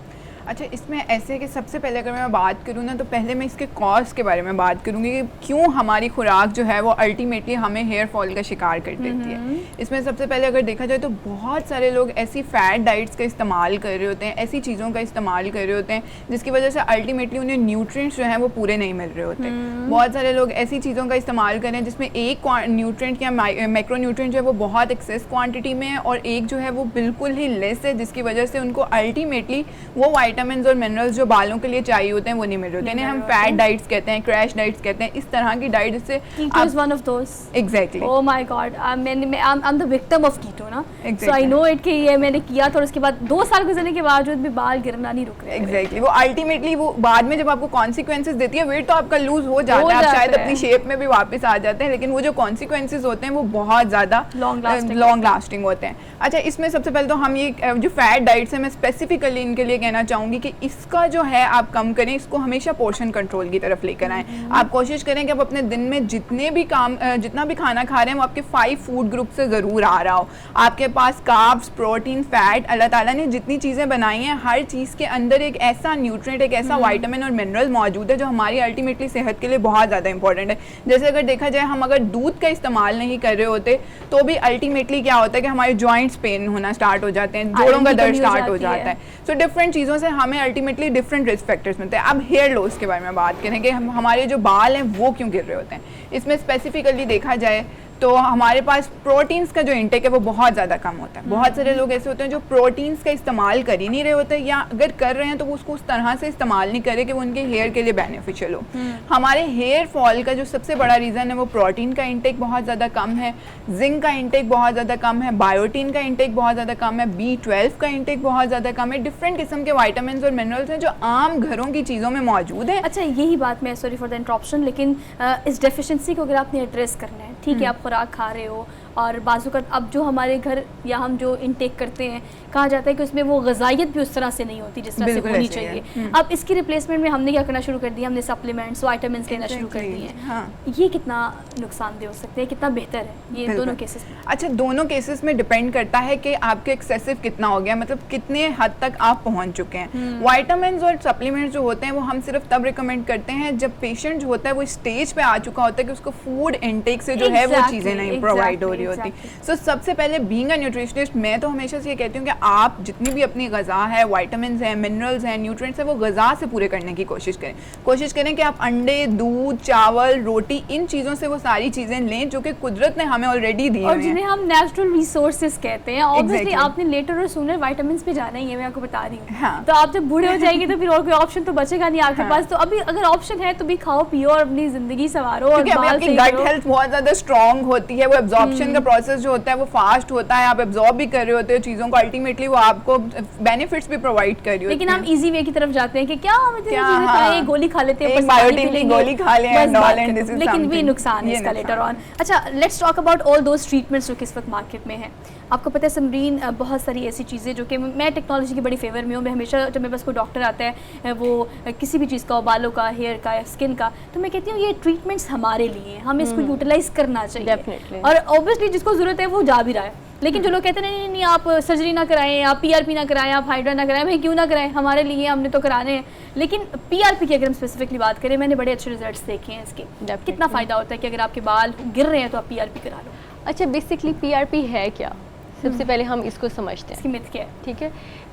Speaker 7: अच्छा, इसमें ऐसे है कि सबसे पहले अगर मैं बात करूँ ना, तो पहले मैं इसके कॉज के बारे में बात करूँगी कि क्यों हमारी खुराक जो है वो अल्टीमेटली हमें हेयर फॉल का शिकार कर देती है। इसमें सबसे पहले अगर देखा जाए तो बहुत सारे लोग ऐसी फैट डाइट्स का इस्तेमाल कर रहे होते हैं, ऐसी चीज़ों का इस्तेमाल कर रहे होते हैं जिसकी वजह से अल्टीमेटली उन्हें न्यूट्रिएंट्स जो हैं वो पूरे नहीं मिल रहे होते। बहुत सारे लोग ऐसी चीज़ों का इस्तेमाल करें जिसमें एक न्यूट्रिएंट या मैक्रो न्यूट्रिएंट जो है वो बहुत एक्सेस क्वान्टिटी में है और एक जो है वो बिल्कुल ही लेस है, जिसकी वजह से उनको अल्टीमेटली वो विटामिन्स और मिनरल्स जो बालों के लिए चाहिए होते हैं वो नहीं मिल रहे होते। इन्हें हम फैट डाइट्स कहते हैं, क्रैश डाइट्स कहते हैं। इस तरह की डाइट से
Speaker 1: Keto is one of those.
Speaker 7: Exactly.
Speaker 1: Oh my God, I'm the victim of keto ना.
Speaker 7: Exactly.
Speaker 1: So I know it कि ये मैंने किया था और उसके बाद 2 साल गुजरने के बावजूद भी बाल गिरना नहीं रुक रहे हैं।
Speaker 7: एग्जैक्टली, वो अल्टीमेटली वो बाद में जब आपको कॉन्सिक्वेंसेस देती है, वेट तो आपका लूज हो जाता है, आप शायद अपनी शेप में भी वापस आ जाते हैं, लेकिन वो जो कॉन्सिक्वेंसेस होते हैं वो बहुत ज़्यादा लॉन्ग लास्टिंग होते हैं। अच्छा, इसमें सबसे पहले तो हम ये जो फैट डाइट्स है मैं स्पेसिफिकली इनके लिए कहना चाहूँगी कि इसका जो है आप कम करें, इसको हमेशा पोर्शन कंट्रोल की तरफ लेकर आएँ। आप कोशिश करें कि आप अपने दिन में जितना भी खाना खा रहे हैं वो आपके 5 फूड ग्रुप से ज़रूर आ रहा हो। आपके पास कार्ब्स, प्रोटीन, फैट, अल्लाह ताला ने जितनी चीज़ें बनाई हैं हर चीज़ के अंदर एक ऐसा न्यूट्रिएंट, एक ऐसा विटामिन और मिनरल मौजूद है जो हमारी अल्टीमेटली सेहत के लिए बहुत ज़्यादा इंपॉर्टेंट है। जैसे अगर देखा जाए, हम अगर दूध का इस्तेमाल नहीं कर रहे होते तो भी अल्टीमेटली क्या होता है कि हमारे जॉइंट्स पेन होना स्टार्ट हो जाते हैं, जोड़ों का दर्द स्टार्ट हो जाता है। सो डिफरेंट चीज़ों से हमें अल्टीमेटली डिफरेंट रिस्क फैक्टर्स मिलते हैं। अब हेयर लॉस के बारे में बात करें कि हमारे जो बाल हैं वो क्यों गिर रहे होते हैं। इसमें स्पेसिफिकली देखा जाए तो हमारे पास प्रोटीन्स का जो इंटेक है वो बहुत ज़्यादा कम होता है। बहुत सारे लोग ऐसे होते हैं जो प्रोटीन्स का इस्तेमाल कर ही नहीं रहे होते, या अगर कर रहे हैं तो वो उसको उस तरह से इस्तेमाल नहीं करे कि वो उनके हेयर के लिए बेनिफिशियल हो। हमारे हेयर फॉल का जो सबसे बड़ा रीज़न है वो प्रोटीन का इंटेक बहुत ज़्यादा कम है, जिंक का इंटेक बहुत ज़्यादा कम है, बायोटीन का इंटेक बहुत ज़्यादा कम है, B12 का इंटेक बहुत ज़्यादा कम है। डिफरेंट किस्म के वाइटामिन और मिनरल्स हैं जो आम घरों की चीज़ों में मौजूद है।
Speaker 1: अच्छा, यही बात मैं, सॉरी फॉर द इंटरप्शन, लेकिन इस डेफिशिएंसी को अगर आपने एड्रेस करना है, ठीक है, आप खुराक खा रहे हो और बाजू का अब जो हमारे घर या हम जो इनटेक करते हैं, कहा जाता है कि उसमें वो ग़िज़ाइयत भी उस तरह से नहीं होती जिस तरह से होनी चाहिए। अब इसकी रिप्लेसमेंट में हमने क्या करना शुरू कर दिया, हमने सप्लीमेंट्स, विटामिन्स लेना शुरू कर दिए हैं।
Speaker 7: हाँ।
Speaker 1: ये कितना नुकसानदेह हो सकते हैं, कितना बेहतर है ये दोनों केसेस में?
Speaker 7: अच्छा, दोनों केसेस में डिपेंड करता है कि आपके एक्सेसिव कितना हो गया, मतलब कितने हद तक आप पहुंच चुके हैं। विटामिन्स और सप्लीमेंट्स जो होते हैं वो हम सिर्फ तब रिकमेंड करते हैं जब पेशेंट जो होता है वो स्टेज पे आ चुका होता है कि उसको फूड इनटेक से जो है वो चीज़ें नहीं प्रोवाइड हो रही होती। सो सबसे पहले बीइंग अ न्यूट्रिशनिस्ट मैं तो हमेशा से ये कहती हूँ कि आप जितनी भी अपनी ग़िज़ा है, विटामिन्स हैं, मिनरल्स हैं, न्यूट्रिएंट्स हैं, वो ग़िज़ा से पूरे करने की कोशिश करें। कोशिश करें कि आप अंडे, दूध, चावल, रोटी, इन चीज़ों से वो सारी चीज़ें लें जो कि कुदरत ने हमें ऑलरेडी दी
Speaker 1: और जिन्हें हम नेचुरल रिसोर्सेज कहते हैं। Obviously
Speaker 7: Exactly.
Speaker 1: आपने लेटर और सूनर विटामिन्स पे जाना ही है, मैं आपको बता रही हूँ।
Speaker 7: हाँ।
Speaker 1: तो आप जब बूढ़े हो जाएंगे तो फिर और कोई ऑप्शन तो बचेगा नहीं आपके पास। तो अभी अगर ऑप्शन है तो भी खाओ पियो और अपनी ज़िंदगी संवारो और बाल
Speaker 7: आपकी गट हेल्थ बहुत ज़्यादा स्ट्रॉन्ग होती है, वो एब्जॉर्प्शन का प्रोसेस जो होता है वो फास्ट होता है, आप एब्जॉर्ब भी कर रहे होते हो चीज़ों को, अल्टीमेटली वो आपको बेनिफिट्स भी प्रोवाइड कर रही होती है।
Speaker 1: लेकिन हम इजी वे की तरफ जाते हैं कि क्या हम इतनी चीजें खाएं, गोली खा लेते हैं,
Speaker 7: एक बायोटीन की गोली खा लें
Speaker 1: बस
Speaker 7: and all
Speaker 1: बात
Speaker 7: and
Speaker 1: खत्म।
Speaker 7: this is
Speaker 1: लेकिन भी
Speaker 7: something।
Speaker 1: नुकसान है
Speaker 7: ये
Speaker 1: इसका
Speaker 7: नुकसान।
Speaker 1: Later on. अच्छा, let's talk about all those treatments जो कि इस वक्त मार्केट में है। आपको पता है समरीन, बहुत सारी ऐसी चीज़ें जो कि मैं टेक्नोलॉजी की बड़ी फेवर में हूँ। मैं हमेशा जब मेरे पास कोई डॉक्टर आता है वो किसी भी चीज़ का, बालों का, हेयर का या स्किन का, तो मैं कहती हूँ ये ट्रीटमेंट्स हमारे लिए, हमें इसको यूटिलाइज करना चाहिए।
Speaker 6: Definitely।
Speaker 1: और ऑब्वियसली जिसको ज़रूरत है वो जा भी रहा है, लेकिन जो लोग कहते हैं नहीं नहीं आप सर्जरी ना कराएं, आप PRP ना कराएं, आप हाइड्रा ना कराएं, भाई क्यों ना कराएं, हमारे लिए हमने तो कराने हैं। लेकिन PRP की अगर हम स्पेसिफिकली बात करें, मैंने बड़े अच्छे रिजल्ट्स देखे हैं इसके। कितना फ़ायदा होता है कि अगर आपके बाल गिर रहे हैं तो आप PRP करा लो।
Speaker 6: अच्छा, बेसिकली PRP है क्या, सबसे पहले हम इसको समझते हैं।
Speaker 1: इसकी मिथ क्या है?
Speaker 6: ठीक है,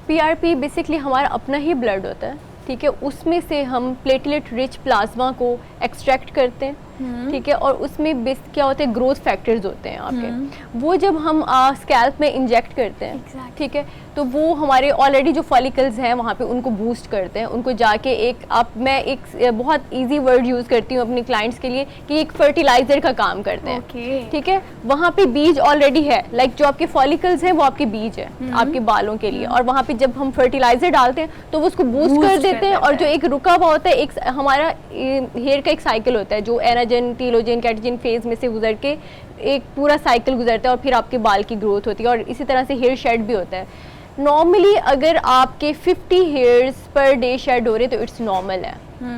Speaker 6: PRP बेसिकली हमारा अपना ही ब्लड होता है, ठीक है, उसमें से हम प्लेटलेट रिच प्लाज्मा को एक्सट्रैक्ट करते हैं ठीक है, और उसमें क्या होते हैं, ग्रोथ फैक्टर्स होते हैं आपके, वो जब हम स्कैल्प में इंजेक्ट करते हैं, ठीक है, तो वो हमारे ऑलरेडी जो फॉलिकल्स हैं वहाँ पे उनको बूस्ट करते हैं, उनको जाके मैं एक बहुत इजी वर्ड यूज़ करती हूँ अपने क्लाइंट्स के लिए कि एक फर्टिलाइजर का काम करते हैं, ठीक है, वहाँ पे बीज ऑलरेडी है, लाइक जो आपके फॉलिकल्स हैं वो आपके बीज है आपके बालों के लिए, और वहाँ पे जब हम फर्टिलाइजर डालते हैं तो वो उसको बूस्ट कर देते हैं, और जो एक रुका हुआ होता है, एक हमारा हेयर का एक साइकिल होता है जो एनाजन, टीलोजन, कैटोजन फेज में से गुजर के एक पूरा साइकिल गुजरता है और फिर आपके बाल की ग्रोथ होती है, और इसी तरह से हेयर शेड भी होता है। नॉर्मली अगर आपके 50 हेयर्स पर डे शेड हो रहे तो इट्स नॉर्मल है,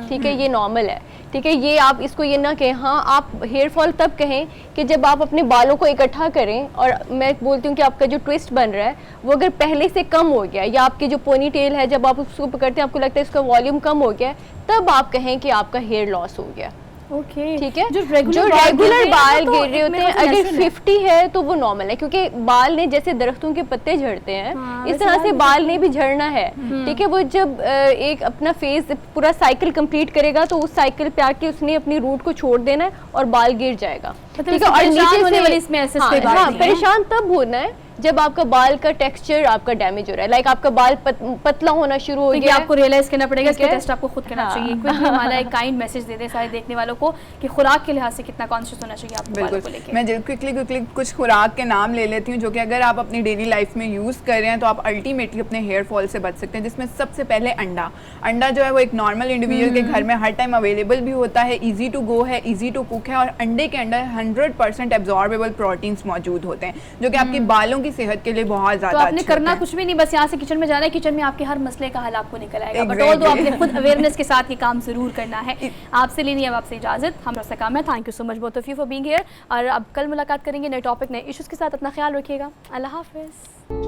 Speaker 6: ठीक है, ये नॉर्मल है, ठीक है, ये आप इसको ये ना कहें, हाँ आप हेयर फॉल तब कहें कि जब आप अपने बालों को इकट्ठा करें, और मैं बोलती हूँ कि आपका जो ट्विस्ट बन रहा है वो अगर पहले से कम हो गया, या आपकी जो पोनी टेल है जब आप उसको पकड़ते हैं आपको लगता है इसका वॉल्यूम कम हो गया, तब आप कहें कि आपका हेयर लॉस हो गया, ठीक है। जो रेगुलर बाल गिर रहे होते हैं अगर 50 है तो वो नॉर्मल है, क्योंकि बाल ने जैसे दरख्तों के पत्ते झड़ते हैं, इस तरह से बाल ने भी झड़ना है, ठीक है। वो जब एक अपना फेज पूरा साइकिल कंप्लीट करेगा तो उस साइकिल पे आके उसने अपनी रूट को छोड़ देना है और बाल गिर जाएगा, ठीक है। और नीचे से परेशान तब होना है जब आपका बाल का टेक्सचर आपका डैमेज हो रहा है, लाइक आपका बाल पतला होना शुरू हो गया,
Speaker 1: आपको रियलाइज करना पड़ेगा, इसका टेस्ट आपको खुद करना चाहिए। क्विकली हमारा एक काइंड मैसेज दे दे सारे देखने वालों को कि खुराक के लिहाज से कितना कॉन्शियस होना चाहिए आपको बालों को लेकर।
Speaker 7: मैं क्विकली कुछ खुराक के नाम ले लेती हूँ जो कि अगर आप अपनी डेली लाइफ में यूज़ कर रहे हैं तो आप अल्टीमेटली अपने हेयर फॉल से बच सकते हैं, जिसमें सबसे पहले अंडा जो है वो एक नॉर्मल इंडिविजुअल के घर में हर टाइम अवेलेबल भी होता है, ईजी टू गो है, ईजी टू कुक है, और अंडे के अंदर 100% एब्जॉर्बेबल प्रोटीन्स मौजूद होते हैं जो कि आपकी बालों की सेहत के लिए बहुत
Speaker 1: तो आपने करना कुछ भी नहीं, बस यहाँ से किचन में जाना है, किचन में आपके हर मसले का हल आपको निकल आएगा, बट ऑल दो आपने खुद अवेयरनेस के साथ ये काम जरूर करना है। आपसे लेनी है अब आपसे इजाजत, हमारा काम है। Thank you so much both of you for being here, और अब कल मुलाकात करेंगे नए टॉपिक, नए इश्यूज के साथ। अपना ख्याल रखिएगा, अल्लाह हाफिज।